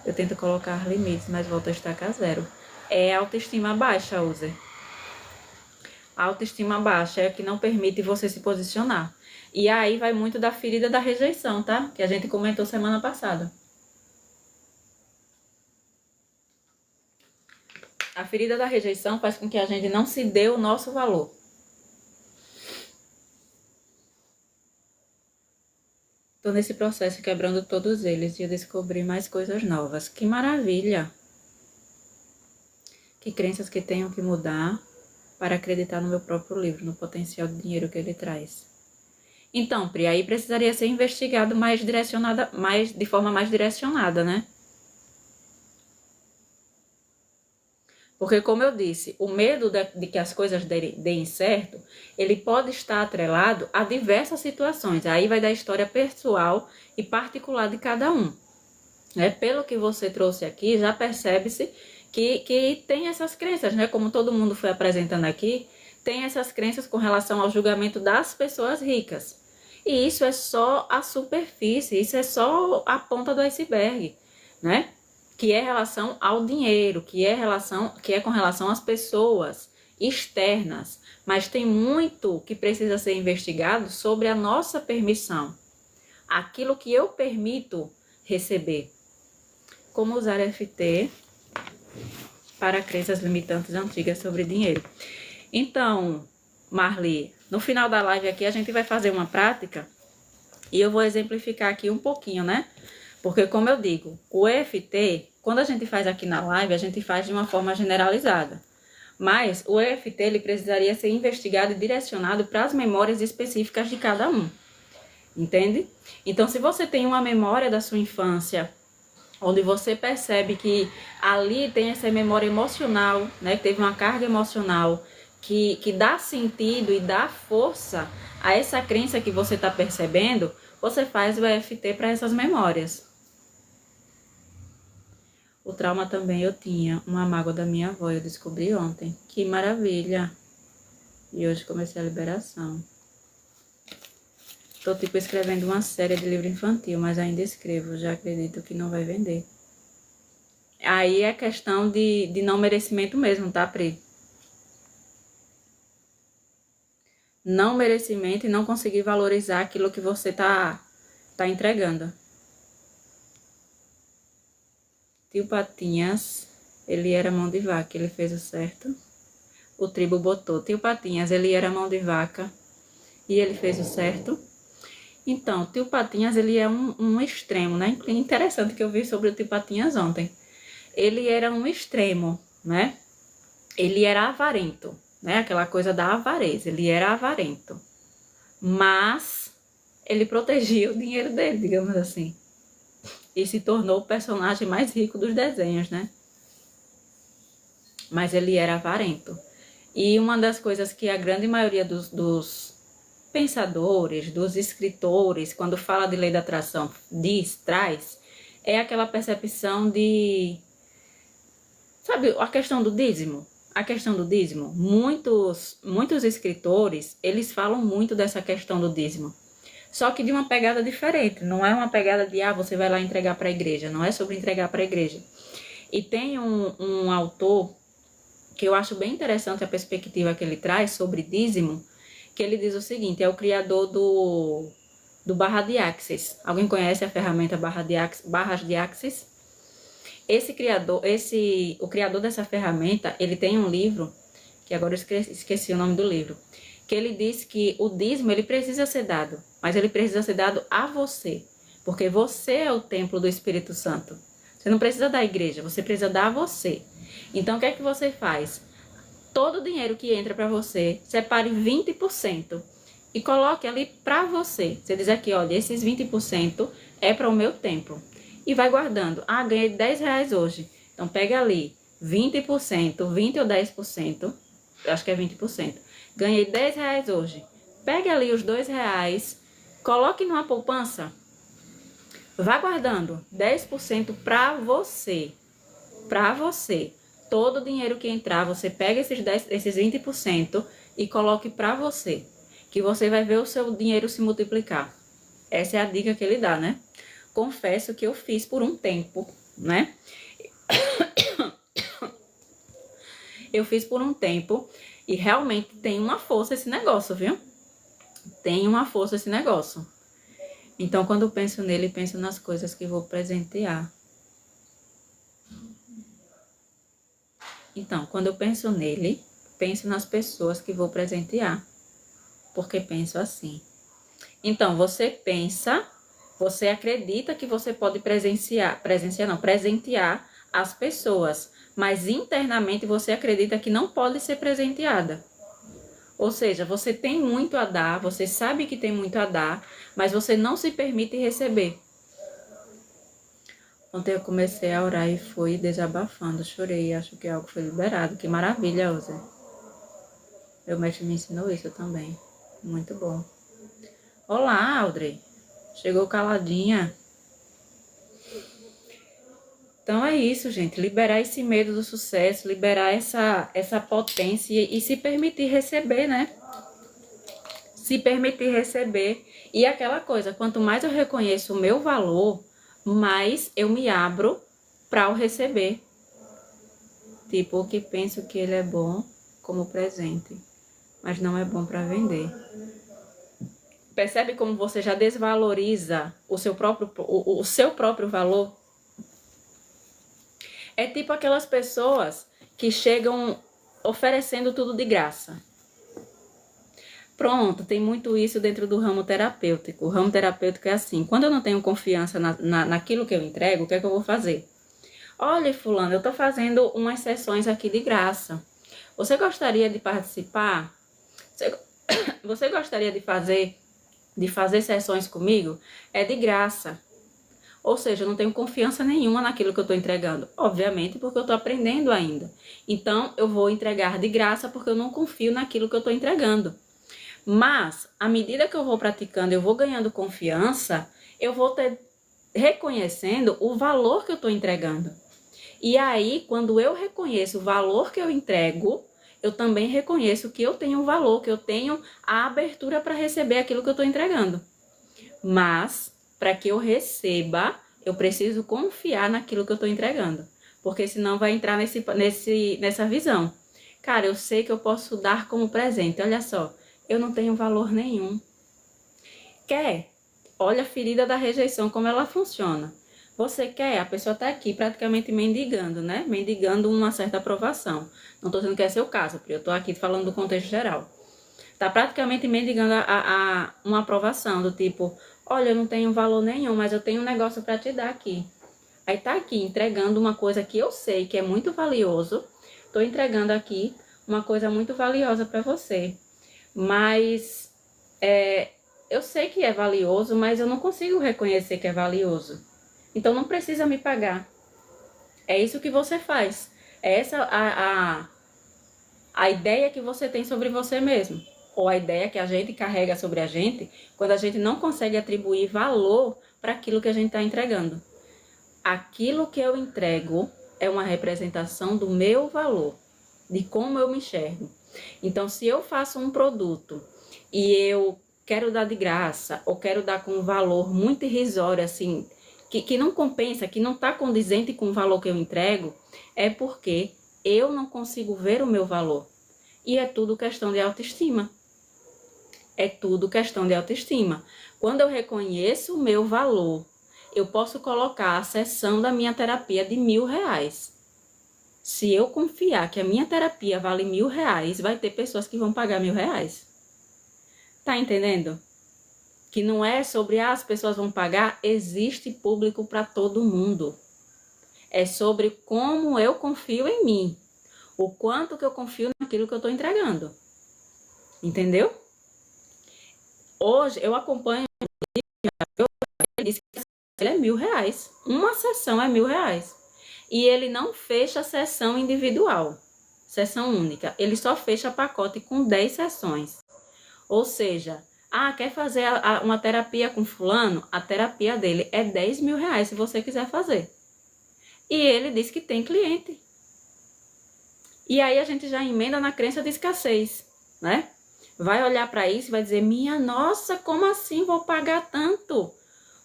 Eu tento colocar limites, mas volto a estacar zero. É autoestima baixa, user. A autoestima baixa é o que não permite você se posicionar. E aí vai muito da ferida da rejeição, tá? Que a gente comentou semana passada. A ferida da rejeição faz com que a gente não se dê o nosso valor. Tô nesse processo quebrando todos eles e eu descobri mais coisas novas. Que maravilha! Que crenças que tenho que mudar para acreditar no meu próprio livro, no potencial de dinheiro que ele traz. Então, Pri, aí precisaria ser investigado de forma mais direcionada, né? Porque, como eu disse, o medo de que as coisas deem certo, ele pode estar atrelado a diversas situações. Aí vai da história pessoal e particular de cada um. Pelo que você trouxe aqui, já percebe-se que tem essas crenças, né? Como todo mundo foi apresentando aqui, tem essas crenças com relação ao julgamento das pessoas ricas. E isso é só a superfície, isso é só a ponta do iceberg, né? Que é relação ao dinheiro, que é com relação às pessoas externas. Mas tem muito que precisa ser investigado sobre a nossa permissão. Aquilo que eu permito receber. Como usar EFT para crenças limitantes antigas sobre dinheiro. Então, Marli, no final da live aqui a gente vai fazer uma prática e eu vou exemplificar aqui um pouquinho, né? Porque, como eu digo, o EFT, quando a gente faz aqui na live, a gente faz de uma forma generalizada. Mas o EFT, ele precisaria ser investigado e direcionado para as memórias específicas de cada um. Entende? Então, se você tem uma memória da sua infância, onde você percebe que ali tem essa memória emocional, né? Que teve uma carga emocional, que dá sentido e dá força a essa crença que você está percebendo, você faz o EFT para essas memórias. O trauma também eu tinha, uma mágoa da minha avó, eu descobri ontem. Que maravilha! E hoje comecei a liberação. Tô tipo escrevendo uma série de livro infantil, mas ainda escrevo, já acredito que não vai vender. Aí é questão de não merecimento mesmo, tá, Pri? Não merecimento e não conseguir valorizar aquilo que você tá entregando. Tio Patinhas, ele era mão de vaca, ele fez o certo. O tribo botou, tio Patinhas, ele era mão de vaca e ele fez o certo. Então, tio Patinhas, ele é um extremo, né? Interessante que eu vi sobre o tio Patinhas ontem. Ele era um extremo, né? Ele era avarento, né? Aquela coisa da avareza, ele era avarento. Mas ele protegia o dinheiro dele, digamos assim. E se tornou o personagem mais rico dos desenhos, né? Mas ele era avarento. E uma das coisas que a grande maioria dos pensadores, dos escritores, quando fala de lei da atração, traz, é aquela percepção de... Sabe, a questão do dízimo? A questão do dízimo. Muitos escritores, eles falam muito dessa questão do dízimo. Só que de uma pegada diferente. Não é uma pegada de, você vai lá entregar para a igreja. Não é sobre entregar para a igreja. E tem um autor que eu acho bem interessante a perspectiva que ele traz sobre dízimo, que ele diz o seguinte, é o criador do Barra de Axis. Alguém conhece a ferramenta Barras de Axis? O criador dessa ferramenta, ele tem um livro, que agora eu esqueci o nome do livro, que ele diz que o dízimo, ele precisa ser dado, mas ele precisa ser dado a você, porque você é o templo do Espírito Santo. Você não precisa da igreja, você precisa dar a você. Então, o que é que você faz? Todo o dinheiro que entra para você, separe 20% e coloque ali para você. Você diz aqui, olha, esses 20% é para o meu templo. E vai guardando. Ganhei 10 reais hoje. Então, pega ali 20%, 20 ou 10%, acho que é 20%. Ganhei 10 reais hoje. Pega ali os 2 reais, coloque numa poupança, vá guardando 10% para você. Para você. Todo o dinheiro que entrar, você pega esses 20% e coloque para você. Que você vai ver o seu dinheiro se multiplicar. Essa é a dica que ele dá, né? Confesso que eu fiz por um tempo, né? Eu fiz por um tempo e realmente tem uma força esse negócio, viu? Tem uma força esse negócio. Então, quando eu penso nele, penso nas coisas que vou presentear. Então, quando eu penso nele, penso nas pessoas que vou presentear. Porque penso assim. Então, você acredita que você pode presentear as pessoas, mas internamente você acredita que não pode ser presenteada. Ou seja, você tem muito a dar, você sabe que tem muito a dar, mas você não se permite receber. Ontem eu comecei a orar e fui desabafando, chorei, acho que algo foi liberado. Que maravilha, Ose. Meu mestre me ensinou isso também. Muito bom. Olá, Audrey. Chegou caladinha. Então é isso, gente. Liberar esse medo do sucesso, liberar essa potência e se permitir receber, né? Se permitir receber. E aquela coisa, quanto mais eu reconheço o meu valor, mais eu me abro para o receber. Tipo, o que penso que ele é bom como presente, mas não é bom para vender. Percebe como você já desvaloriza o seu próprio valor? É tipo aquelas pessoas que chegam oferecendo tudo de graça. Pronto, tem muito isso dentro do ramo terapêutico. O ramo terapêutico é assim, quando eu não tenho confiança naquilo que eu entrego, o que é que eu vou fazer? Olha, fulano, eu estou fazendo umas sessões aqui de graça. Você gostaria de participar? Você, você gostaria de fazer sessões comigo? É de graça. Ou seja, eu não tenho confiança nenhuma naquilo que eu estou entregando. Obviamente, porque eu estou aprendendo ainda. Então, eu vou entregar de graça porque eu não confio naquilo que eu estou entregando. Mas, à medida que eu vou praticando, eu vou ganhando confiança, eu vou reconhecendo o valor que eu estou entregando. E aí, quando eu reconheço o valor que eu entrego, eu também reconheço que eu tenho valor, que eu tenho a abertura para receber aquilo que eu estou entregando. Mas, para que eu receba, eu preciso confiar naquilo que eu estou entregando. Porque senão vai entrar nessa visão. Cara, eu sei que eu posso dar como presente. Olha só, eu não tenho valor nenhum. Quer? Olha a ferida da rejeição, como ela funciona. Você quer? A pessoa está aqui praticamente mendigando, né? Mendigando uma certa aprovação. Não estou dizendo que é seu caso, porque eu estou aqui falando do contexto geral. Está praticamente mendigando uma aprovação, do tipo, olha, eu não tenho valor nenhum, mas eu tenho um negócio para te dar aqui. Aí tá aqui entregando uma coisa que eu sei que é muito valioso. Estou entregando aqui uma coisa muito valiosa para você. Mas eu sei que é valioso, mas eu não consigo reconhecer que é valioso. Então não precisa me pagar. É isso que você faz. É essa a ideia que você tem sobre você mesmo. Ou a ideia que a gente carrega sobre a gente quando a gente não consegue atribuir valor para aquilo que a gente está entregando. Aquilo que eu entrego é uma representação do meu valor, de como eu me enxergo. Então, se eu faço um produto e eu quero dar de graça, ou quero dar com um valor muito irrisório, assim, que não compensa, que não está condizente com o valor que eu entrego, é porque eu não consigo ver o meu valor. E é tudo questão de autoestima. É tudo questão de autoestima. Quando eu reconheço o meu valor, eu posso colocar a sessão da minha terapia de R$1.000. Se eu confiar que a minha terapia vale R$1.000, vai ter pessoas que vão pagar R$1.000. Tá entendendo? Que não é sobre as pessoas vão pagar, existe público para todo mundo. É sobre como eu confio em mim. O quanto que eu confio naquilo que eu estou entregando. Entendeu? Hoje eu acompanho, ele disse que ele é R$1.000. Uma sessão é R$1.000. E ele não fecha a sessão individual, sessão única. Ele só fecha pacote com 10 sessões. Ou seja, quer fazer uma terapia com fulano? A terapia dele é R$10.000 se você quiser fazer. E ele diz que tem cliente. E aí a gente já emenda na crença de escassez, né? Vai olhar para isso e vai dizer, minha nossa, como assim vou pagar tanto?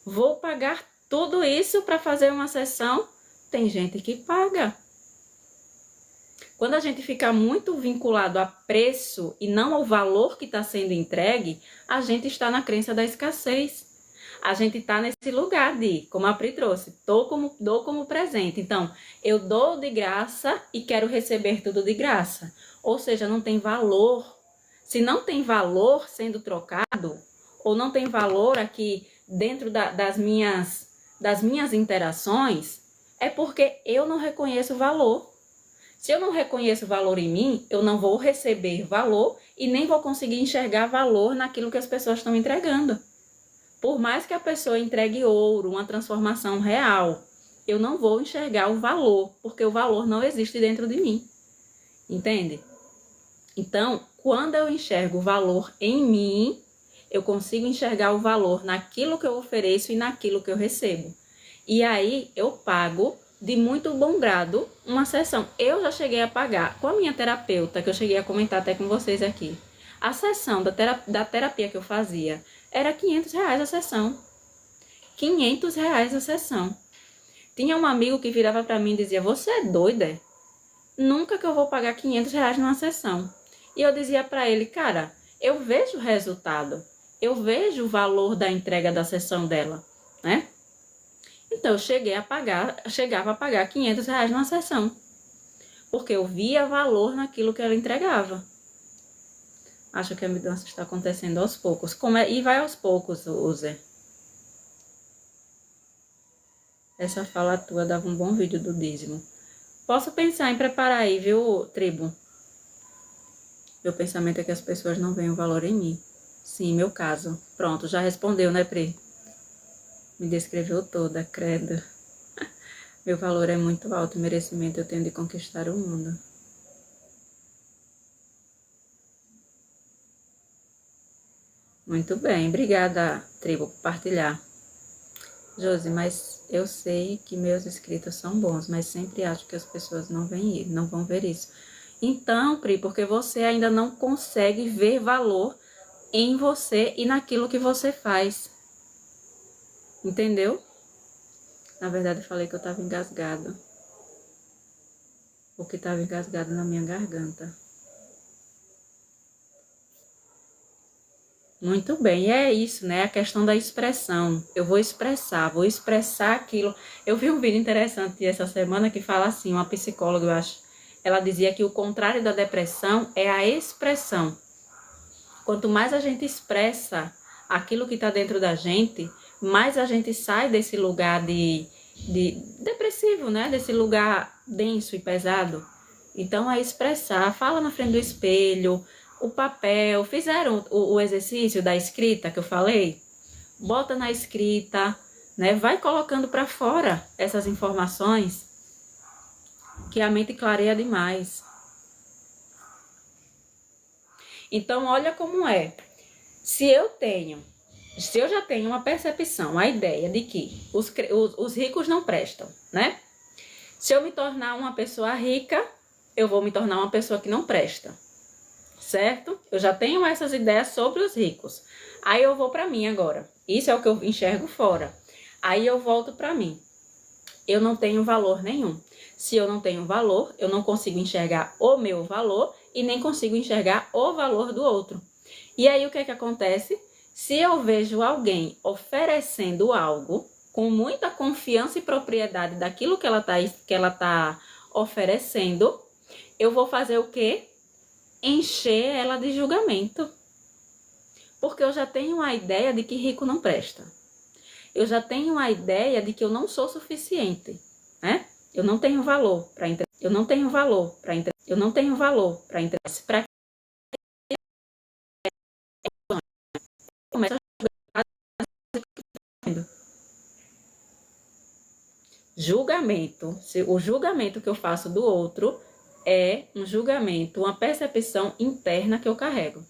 Vou pagar tudo isso para fazer uma sessão? Tem gente que paga. Quando a gente fica muito vinculado a preço e não ao valor que está sendo entregue, a gente está na crença da escassez. A gente está nesse lugar de, como a Pri trouxe, dou como presente. Então, eu dou de graça e quero receber tudo de graça. Ou seja, não tem valor. Se não tem valor sendo trocado, ou não tem valor aqui dentro das minhas interações, é porque eu não reconheço valor. Se eu não reconheço valor em mim, eu não vou receber valor e nem vou conseguir enxergar valor naquilo que as pessoas estão entregando. Por mais que a pessoa entregue ouro, uma transformação real, eu não vou enxergar o valor, porque o valor não existe dentro de mim. Entende? Então, quando eu enxergo o valor em mim, eu consigo enxergar o valor naquilo que eu ofereço e naquilo que eu recebo. E aí eu pago de muito bom grado uma sessão. Eu já cheguei a pagar com a minha terapeuta, que eu cheguei a comentar até com vocês aqui. A sessão da terapia que eu fazia era R$500 a sessão. R$500 a sessão. Tinha um amigo que virava para mim e dizia, você é doida? Nunca que eu vou pagar R$500 numa sessão. E eu dizia para ele, cara, eu vejo o resultado. eu vejo o valor da entrega da sessão dela, né? Então, eu chegava a pagar R$ 500 numa sessão, porque eu via valor naquilo que ela entregava. Acho que a mudança está acontecendo aos poucos. E vai aos poucos, Zé. Essa fala tua dava um bom vídeo do dízimo. Posso pensar em preparar aí, viu, tribo? Meu pensamento é que as pessoas não veem o valor em mim. Sim, meu caso. Pronto, já respondeu, né, Pri? Me descreveu toda, credo. Meu valor é muito alto, merecimento eu tenho de conquistar o mundo. Muito bem, obrigada, tribo, por partilhar. Josi, mas eu sei que meus escritos são bons, mas sempre acho que as pessoas não vão ver isso. Então, Pri, porque você ainda não consegue ver valor em você e naquilo que você faz. Entendeu? Na verdade, eu falei que eu estava engasgado. O que estava engasgado na minha garganta. Muito bem, e é isso, né? A questão da expressão. Eu vou expressar aquilo. Eu vi um vídeo interessante essa semana que fala assim, uma psicóloga, eu acho. Ela dizia que o contrário da depressão é a expressão. Quanto mais a gente expressa aquilo que está dentro da gente, mais a gente sai desse lugar de depressivo, né? Desse lugar denso e pesado. Então, é expressar, fala na frente do espelho, o papel, fizeram o exercício da escrita que eu falei? Bota na escrita, né? Vai colocando para fora essas informações, que a mente clareia demais. Então, olha como é. Se eu já tenho uma percepção, a ideia de que os ricos não prestam, né? Se eu me tornar uma pessoa rica, eu vou me tornar uma pessoa que não presta, certo? Eu já tenho essas ideias sobre os ricos. Aí eu vou para mim agora. Isso é o que eu enxergo fora. Aí eu volto para mim. Eu não tenho valor nenhum. Se eu não tenho valor, eu não consigo enxergar o meu valor e nem consigo enxergar o valor do outro. E aí o que é que acontece? Se eu vejo alguém oferecendo algo com muita confiança e propriedade daquilo que ela tá oferecendo, eu vou fazer o quê? Encher ela de julgamento. Porque eu já tenho a ideia de que rico não presta. Eu já tenho a ideia de que eu não sou suficiente, né? Eu não tenho valor para entregar. Eu não tenho valor para entregar. Eu não tenho valor para entregar. Para começa julgamento. O julgamento que eu faço do outro é um julgamento, uma percepção interna que eu carrego.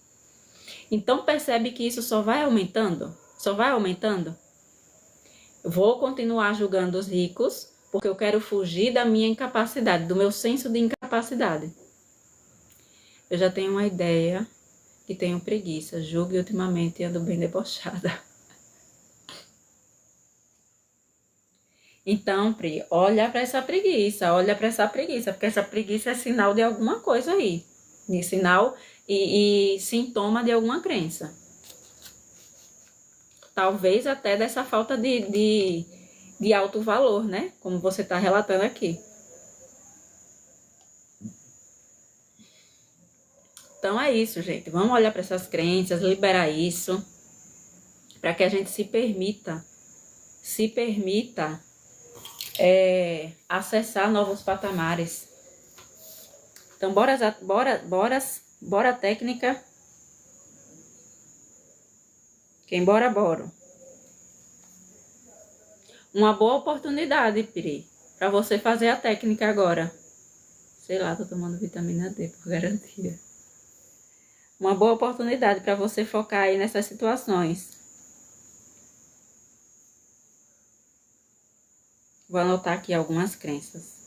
Então percebe que isso só vai aumentando? Só vai aumentando? Eu vou continuar julgando os ricos porque eu quero fugir da minha incapacidade, do meu senso de incapacidade. Eu já tenho uma ideia que tenho preguiça. Julgo e ultimamente ando bem debochada. Então, Pri, olha para essa preguiça, porque essa preguiça é sinal de alguma coisa aí. De sinal e sintoma de alguma crença. Talvez até dessa falta de alto valor, né? Como você está relatando aqui. Então é isso, gente. Vamos olhar para essas crenças, liberar isso, para que a gente se permita acessar novos patamares. Então, bora técnica. Quem bora. Uma boa oportunidade, Pri, para você fazer a técnica agora. Sei lá, tô tomando vitamina D por garantia. Uma boa oportunidade para você focar aí nessas situações. Vou anotar aqui algumas crenças.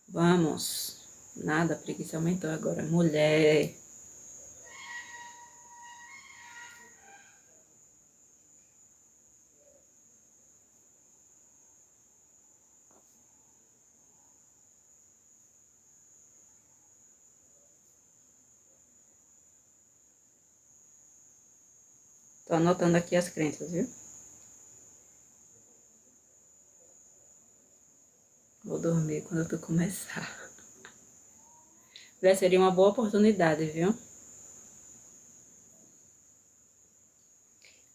Vamos. Nada, a preguiça aumentou agora. Mulher. Tô anotando aqui as crenças, viu? Vou dormir quando tu começar. Seria uma boa oportunidade, viu?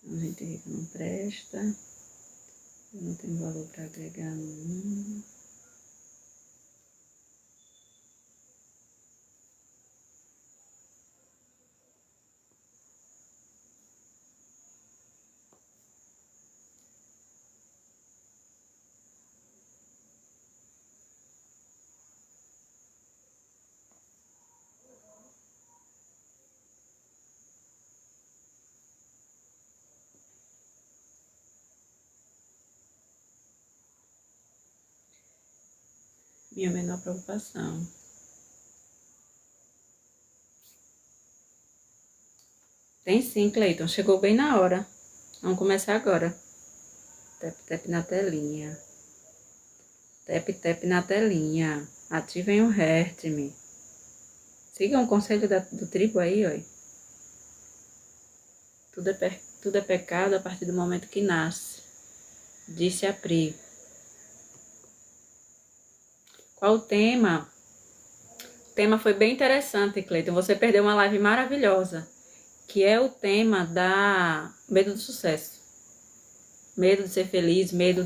A gente rica não presta. Eu não tenho valor para agregar no mundo. Minha menor preocupação. Tem sim, Cleiton. Chegou bem na hora. Vamos começar agora. Tap, tap na telinha. Tap, tap na telinha. Ativem o Hert-me. Sigam o conselho do tribo aí, ó. Tudo é pecado a partir do momento que nasce. Disse a Pri. Qual o tema? O tema foi bem interessante, Cleiton. Você perdeu uma live maravilhosa, que é o tema da medo do sucesso. Medo de ser feliz, medo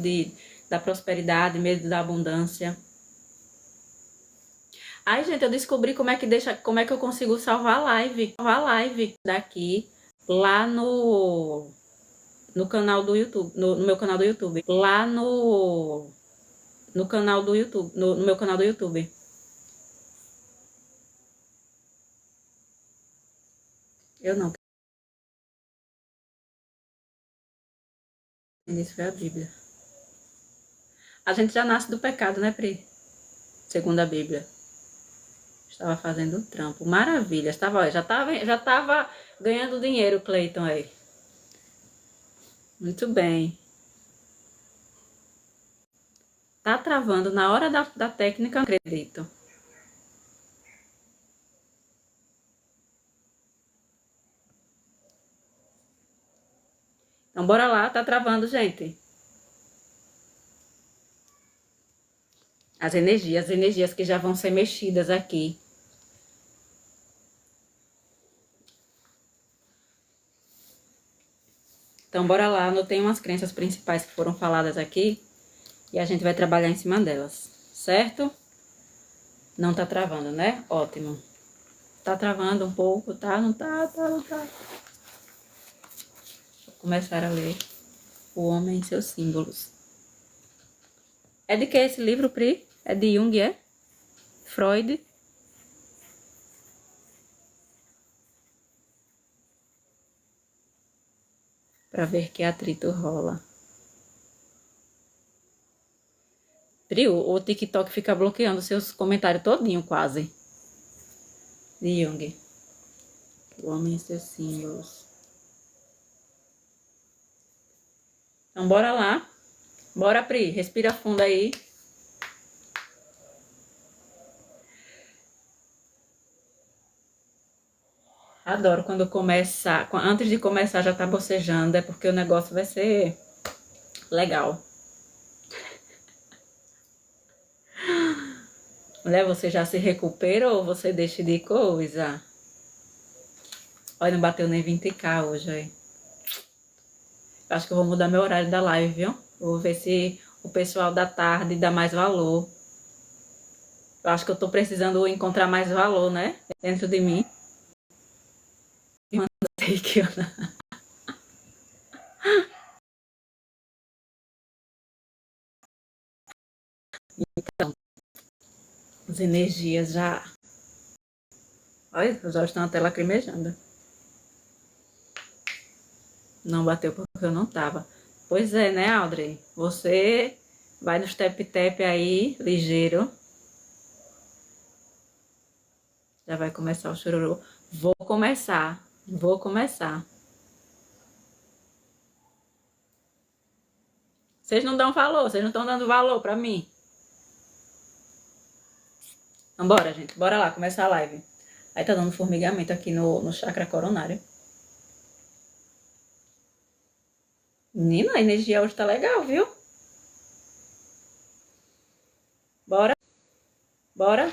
da prosperidade, medo da abundância. Ai, gente, eu descobri como é que eu consigo salvar a live daqui lá no canal do YouTube, no meu canal do YouTube, lá no canal do YouTube, no meu canal do YouTube. Eu não. Isso foi a Bíblia. A gente já nasce do pecado, né, Pri? Segundo a Bíblia. Estava fazendo um trampo. Maravilha. Já tava ganhando dinheiro, Cleiton, aí. Muito bem. Tá travando na hora da técnica, não acredito. Então, bora lá. Tá travando, gente. As energias que já vão ser mexidas aqui. Então, bora lá. Anotei umas crenças principais que foram faladas aqui. E a gente vai trabalhar em cima delas. Certo? Não tá travando, né? Ótimo. Tá travando um pouco, tá? Não tá. Vou começar a ler O Homem e Seus Símbolos. É de que esse livro, Pri? É de Jung, é? Freud? Pra ver que atrito rola. Pri, o TikTok fica bloqueando seus comentários todinho, quase. De Jung. O Homem e Seus Símbolos. Então, bora lá. Bora, Pri. Respira fundo aí. Adoro quando começa. Antes de começar já tá bocejando. É porque o negócio vai ser legal. Mulher, você já se recupera ou você deixa de coisa? Olha, não bateu nem 20k hoje, aí. Acho que eu vou mudar meu horário da live, viu? Vou ver se o pessoal da tarde dá mais valor. Eu acho que eu tô precisando encontrar mais valor, né? Dentro de mim. Então, as energias já... Olha, os olhos estão até lacrimejando. Não bateu porque eu não tava. Pois é, né, Audrey? Você vai no step-tap aí, ligeiro. Já vai começar o chororô. Vou começar. Vocês não dão valor, vocês não estão dando valor pra mim. Então, bora, gente. Bora lá, começar a live. Aí tá dando formigamento aqui no chakra coronário. Menina, a energia hoje tá legal, viu? Bora? Bora?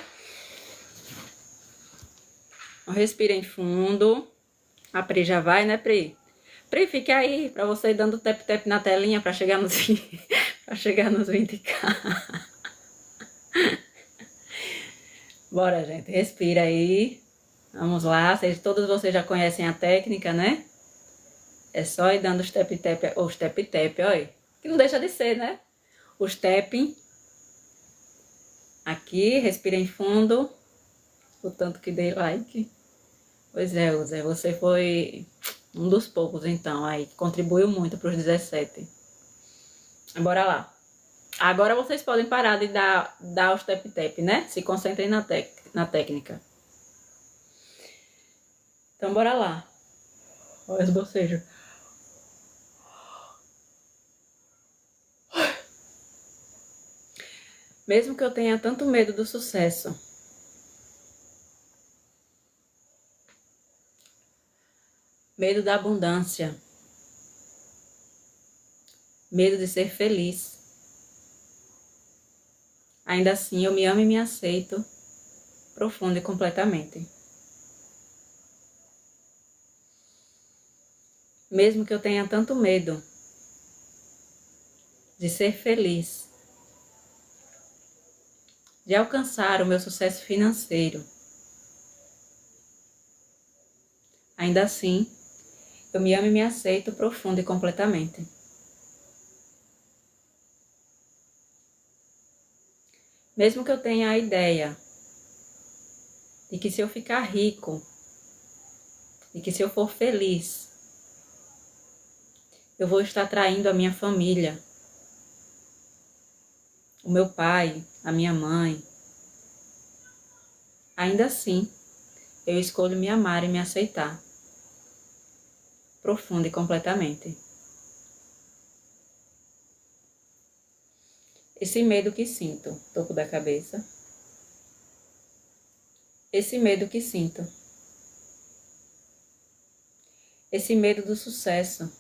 Respirem fundo. A Pri já vai, né, Pri? Pri, fique aí pra você ir dando tap-tap na telinha pra chegar nos, pra chegar nos 20k. Bora, gente. Respira aí. Vamos lá. Todos vocês já conhecem a técnica, né? É só ir dando os tap-tap, olha. Que não deixa de ser, né? Os tapping. Aqui, respirem fundo. O tanto que dei like. Pois é, Zé, você foi um dos poucos, então, aí, que contribuiu muito para os 17. Bora lá. Agora vocês podem parar de dar os tap-tap, né? Se concentrem na técnica. Então, bora lá. Olha os bocejos. Mesmo que eu tenha tanto medo do sucesso, medo da abundância, medo de ser feliz, ainda assim eu me amo e me aceito profundo e completamente. Mesmo que eu tenha tanto medo de ser feliz, de alcançar o meu sucesso financeiro, ainda assim eu me amo e me aceito profundo e completamente. Mesmo que eu tenha a ideia de que se eu ficar rico, de que se eu for feliz, eu vou estar traindo a minha família, o meu pai, a minha mãe. Ainda assim, eu escolho me amar e me aceitar, profundo e completamente. Esse medo que sinto, topo da cabeça. Esse medo que sinto. Esse medo do sucesso.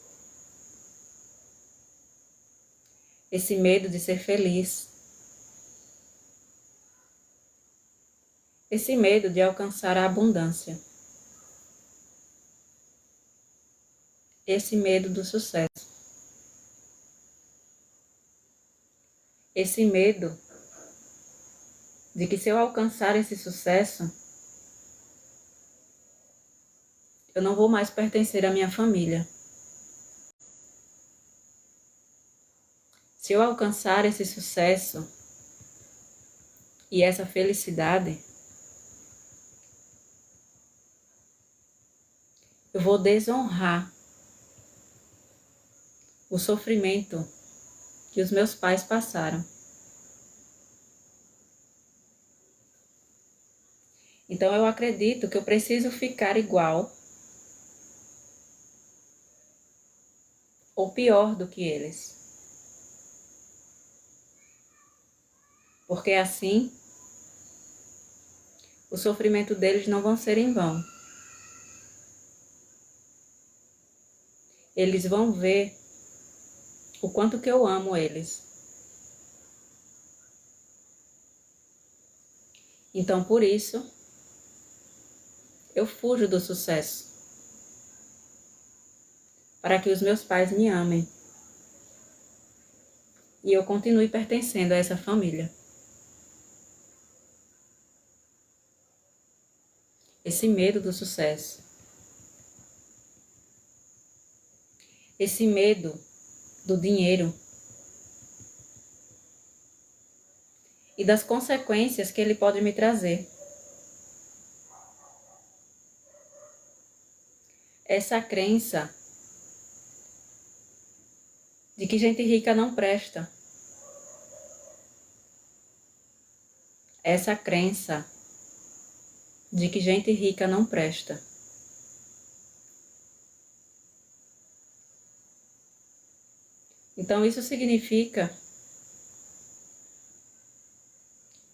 Esse medo de ser feliz. Esse medo de alcançar a abundância. Esse medo do sucesso. Esse medo de que se eu alcançar esse sucesso, eu não vou mais pertencer à minha família. Se eu alcançar esse sucesso e essa felicidade, eu vou desonrar o sofrimento que os meus pais passaram. Então eu acredito que eu preciso ficar igual ou pior do que eles. Porque assim, o sofrimento deles não vai ser em vão. Eles vão ver o quanto que eu amo eles. Então, por isso, eu fujo do sucesso, para que os meus pais me amem e eu continue pertencendo a essa família. Esse medo do sucesso, esse medo do dinheiro e das consequências que ele pode me trazer. Essa crença de que gente rica não presta. Essa crença de que gente rica não presta. Então isso significa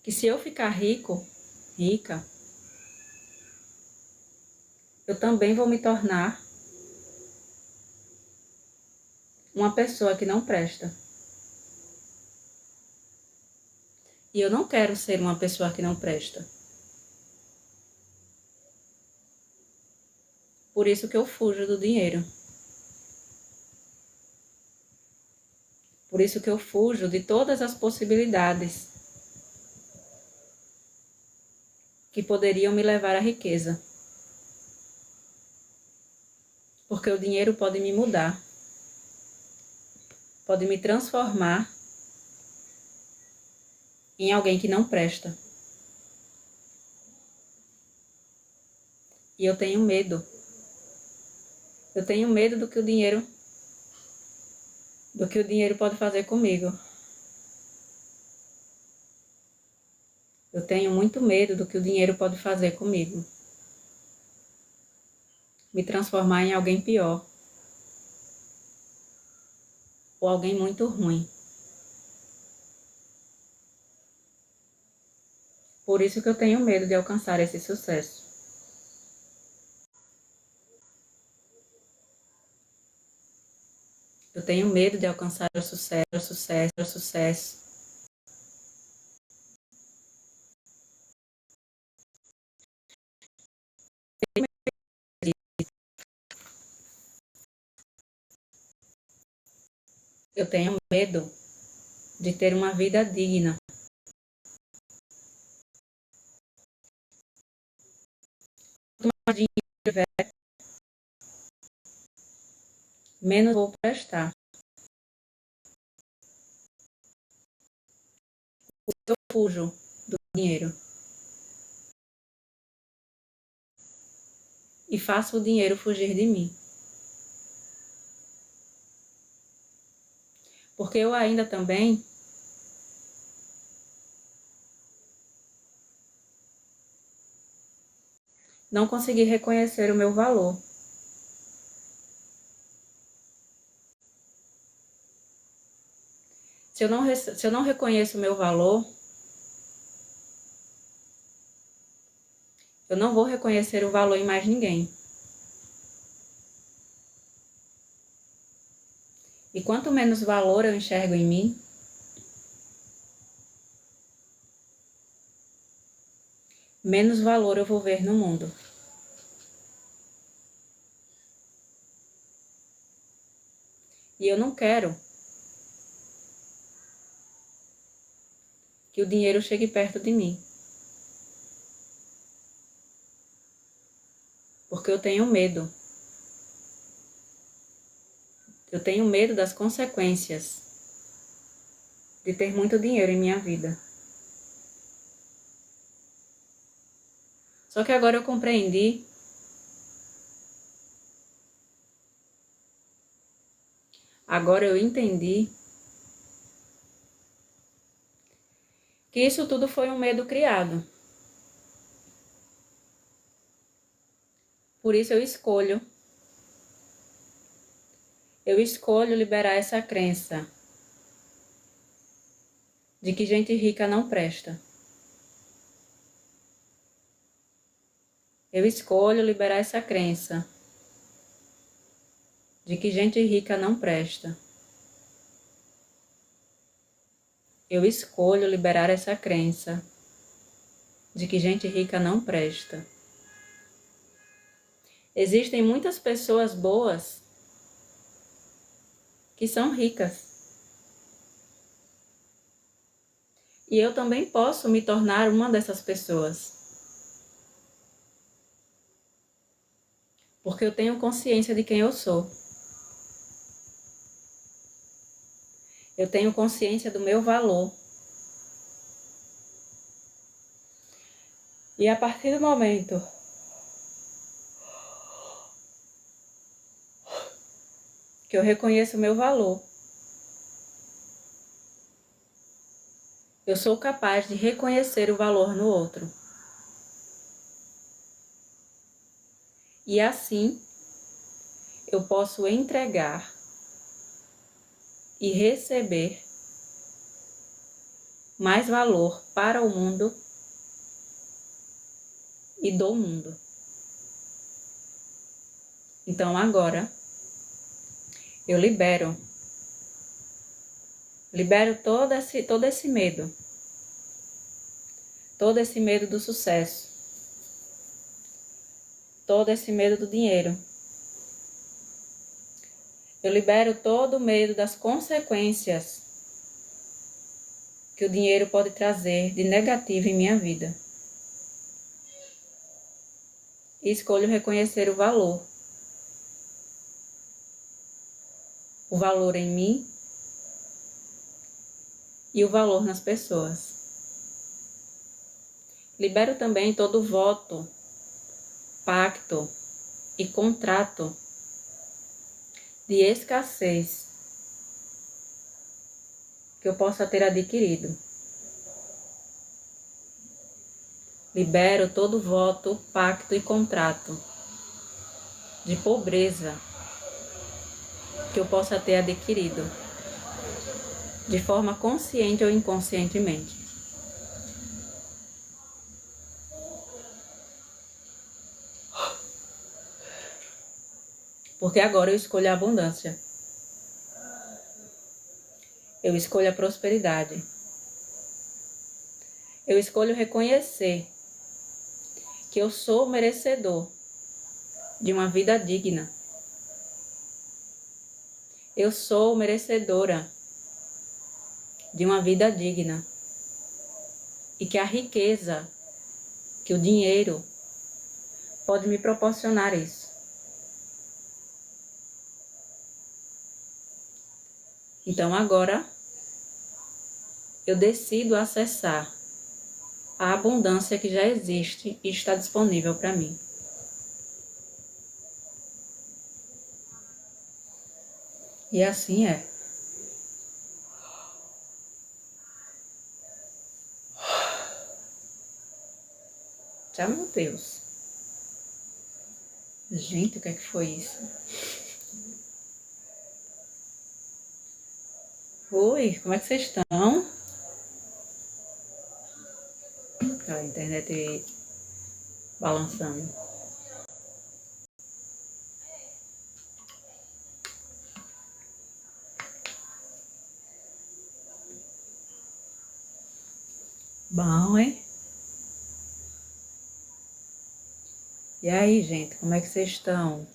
que se eu ficar rica, eu também vou me tornar uma pessoa que não presta. E eu não quero ser uma pessoa que não presta. Por isso que eu fujo do dinheiro. Por isso que eu fujo de todas as possibilidades que poderiam me levar à riqueza. Porque o dinheiro pode me mudar, pode me transformar em alguém que não presta. E eu tenho medo. Eu tenho medo do que o dinheiro pode fazer comigo. Eu tenho muito medo do que o dinheiro pode fazer comigo. Me transformar em alguém pior. Ou alguém muito ruim. Por isso que eu tenho medo de alcançar esse sucesso. Eu tenho medo de alcançar o sucesso. Eu tenho medo de ter uma vida digna. Quanto mais dinheiro tiver, menos vou prestar. Eu fujo do dinheiro. E faço o dinheiro fugir de mim. Porque eu ainda também não consegui reconhecer o meu valor. Se eu não reconheço o meu valor, eu não vou reconhecer o valor em mais ninguém. E quanto menos valor eu enxergo em mim, menos valor eu vou ver no mundo. E eu não quero que o dinheiro chegue perto de mim. Porque eu tenho medo. Eu tenho medo das consequências de ter muito dinheiro em minha vida. Só que agora eu compreendi Agora eu entendi que isso tudo foi um medo criado. Por isso eu escolho liberar essa crença de que gente rica não presta. Eu escolho liberar essa crença de que gente rica não presta. Eu escolho liberar essa crença de que gente rica não presta. Existem muitas pessoas boas que são ricas. E eu também posso me tornar uma dessas pessoas. Porque eu tenho consciência de quem eu sou. Eu tenho consciência do meu valor. E a partir do momento que eu reconheço o meu valor, eu sou capaz de reconhecer o valor no outro. E assim, eu posso entregar e receber mais valor para o mundo e do mundo. Então agora, eu libero Libero todo esse medo. Todo esse medo do sucesso. Todo esse medo do dinheiro. Eu libero todo o medo das consequências que o dinheiro pode trazer de negativo em minha vida. E escolho reconhecer o valor. O valor em mim e o valor nas pessoas. Libero também todo voto, pacto e contrato de escassez que eu possa ter adquirido. Libero todo voto, pacto e contrato de pobreza que eu possa ter adquirido, de forma consciente ou inconscientemente. Porque agora eu escolho a abundância. Eu escolho a prosperidade. Eu escolho reconhecer que eu sou merecedor de uma vida digna. Eu sou merecedora de uma vida digna. E que a riqueza, que o dinheiro pode me proporcionar isso. Então agora eu decido acessar a abundância que já existe e está disponível para mim. E assim é. Já, meu Deus. Gente, o que é que foi isso? Oi, como é que vocês estão? A internet balançando. Bom, hein? E aí, gente, como é que vocês estão?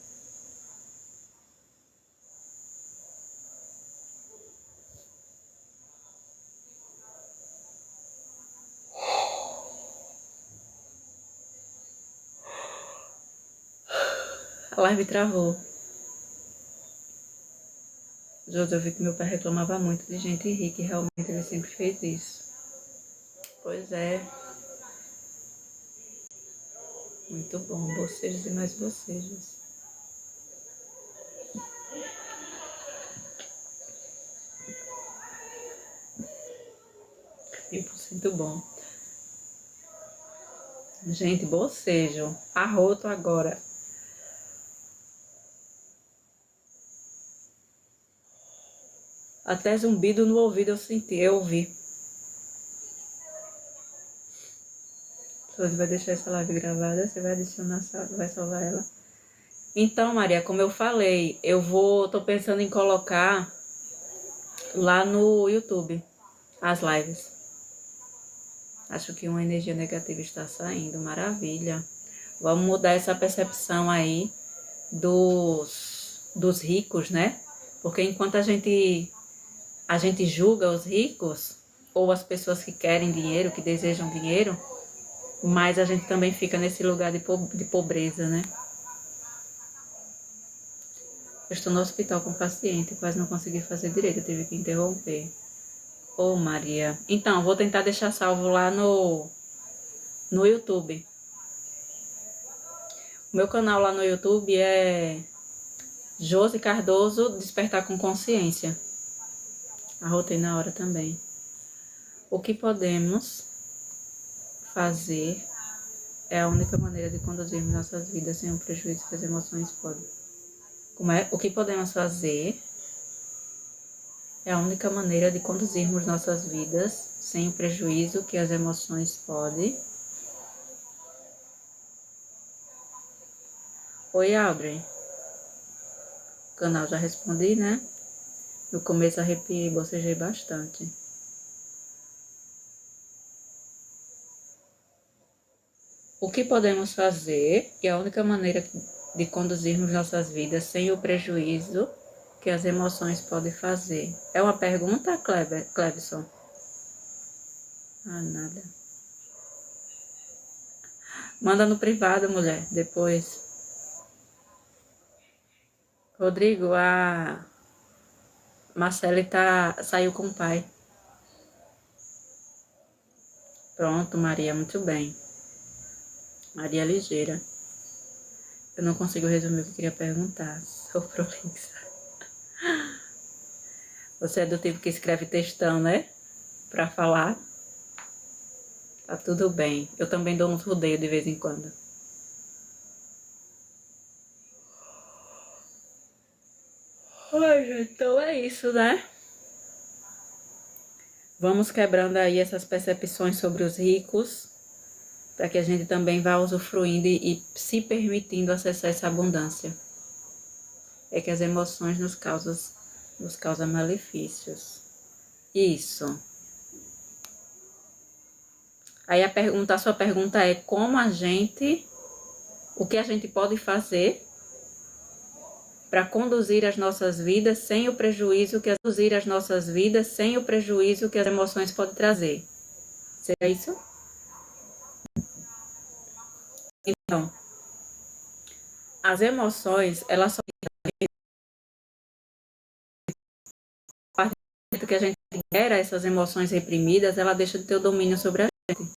A live travou. Hoje eu vi que meu pai reclamava muito de gente rica e realmente ele sempre fez isso. Pois é. Muito bom. Bocejos e mais bocejos. Muito bom. Gente, bocejo. Arroto agora. Até zumbido no ouvido eu senti, eu ouvi. Você vai deixar essa live gravada, você vai adicionar, vai salvar ela. Então, Maria, como eu falei, tô pensando em colocar lá no YouTube as lives. Acho que uma energia negativa está saindo, maravilha. Vamos mudar essa percepção aí dos ricos, né? Porque enquanto a gente julga os ricos, ou as pessoas que querem dinheiro, que desejam dinheiro, mas a gente também fica nesse lugar de pobreza, né? Eu estou no hospital com um paciente, quase não consegui fazer direito, eu tive que interromper. Ô, Maria. Então, vou tentar deixar salvo lá no YouTube. O meu canal lá no YouTube é Josi Cardoso Despertar com Consciência. Arrotei na hora também. O que podemos fazer é a única maneira de conduzirmos nossas vidas sem o prejuízo que as emoções podem. Como é? O que podemos fazer é a única maneira de conduzirmos nossas vidas sem o prejuízo que as emoções podem. Oi, Aubrey. O canal já respondi, né? No começo arrepiei, bocejei bastante. O que podemos fazer, e a única maneira de conduzirmos nossas vidas sem o prejuízo que as emoções podem fazer? É uma pergunta, Clebson? Ah, nada. Manda no privado, mulher, depois. Rodrigo, a Marcele saiu com o pai. Pronto, Maria, muito bem. Maria ligeira. Eu não consigo resumir o que eu queria perguntar. Sou prolixa. Você é do tipo que escreve textão, né? Pra falar. Tá tudo bem. Eu também dou uns rodeios de vez em quando. Ai, gente, então é isso, né? Vamos quebrando aí essas percepções sobre os ricos, para que a gente também vá usufruindo e se permitindo acessar essa abundância. É que as emoções nos causam malefícios. Isso. Aí a sua pergunta é o que a gente pode fazer para conduzir as nossas vidas sem o prejuízo que as emoções podem trazer. Seria isso? Então, as emoções, elas só a partir do momento que a gente libera essas emoções reprimidas, ela deixa de ter o domínio sobre a gente. Então,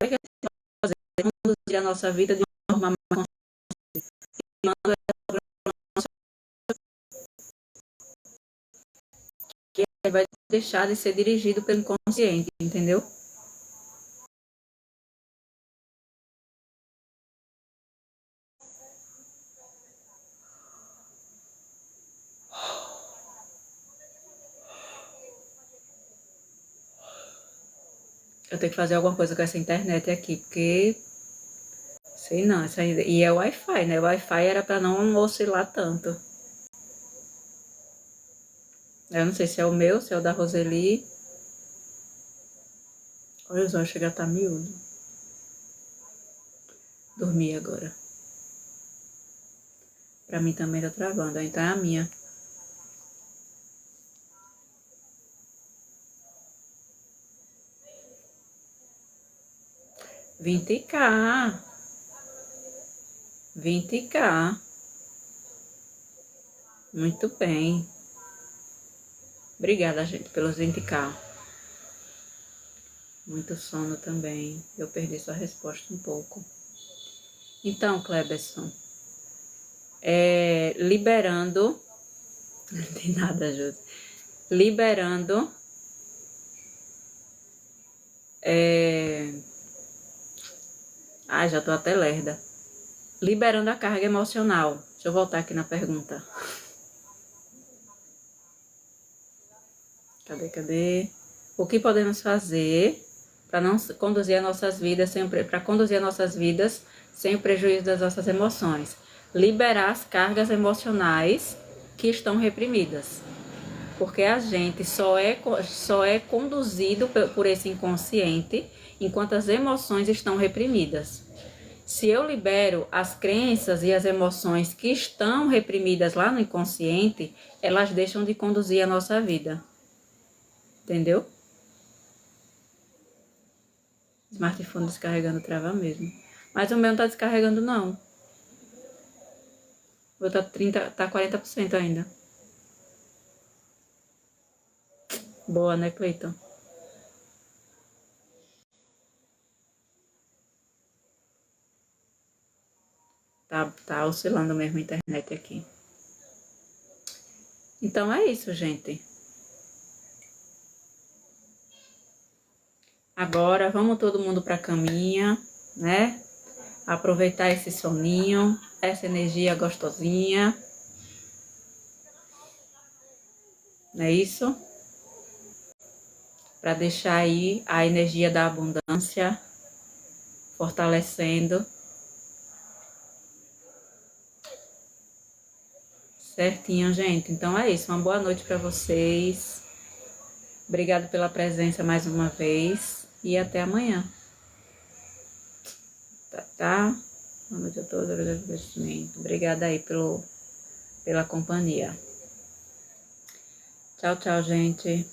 o que a gente pode fazer é conduzir a nossa vida de uma forma mais consciente, que vai deixar de ser dirigido pelo inconsciente, entendeu? Eu tenho que fazer alguma coisa com essa internet aqui, porque sei não, e é Wi-Fi, né? O Wi-Fi era para não oscilar tanto. Eu não sei se é o meu, se é o da Roseli. Olha, os olhos chega a estar miúdo. Dormi agora. Pra mim também tá travando, então é a minha. R$20K. 20K. Muito bem. Obrigada, gente, pelos 20K. Muito sono também. Eu perdi sua resposta um pouco. Então, Cleberson, liberando. Não tem nada, Júlio. Liberando. Ai, já tô até lerda. Liberando a carga emocional. Deixa eu voltar aqui na pergunta. Cadê? O que podemos fazer para não conduzir as nossas vidas sem o prejuízo das nossas emoções? Liberar as cargas emocionais que estão reprimidas. Porque a gente só é conduzido por esse inconsciente enquanto as emoções estão reprimidas. Se eu libero as crenças e as emoções que estão reprimidas lá no inconsciente, elas deixam de conduzir a nossa vida. Entendeu? Smartphone descarregando trava mesmo. Mas o meu não tá descarregando, não. O meu tá 40% ainda. Boa, né, Cleiton? Tá oscilando mesmo a internet aqui. Então é isso, gente. Agora vamos todo mundo pra caminha, né? Aproveitar esse soninho, essa energia gostosinha. Não é isso? Para deixar aí a energia da abundância fortalecendo. Certinho, gente. Então é isso. Uma boa noite para vocês. Obrigado pela presença mais uma vez. E até amanhã. Tá? Boa noite a todos. Obrigada aí pela companhia. Tchau, tchau, gente.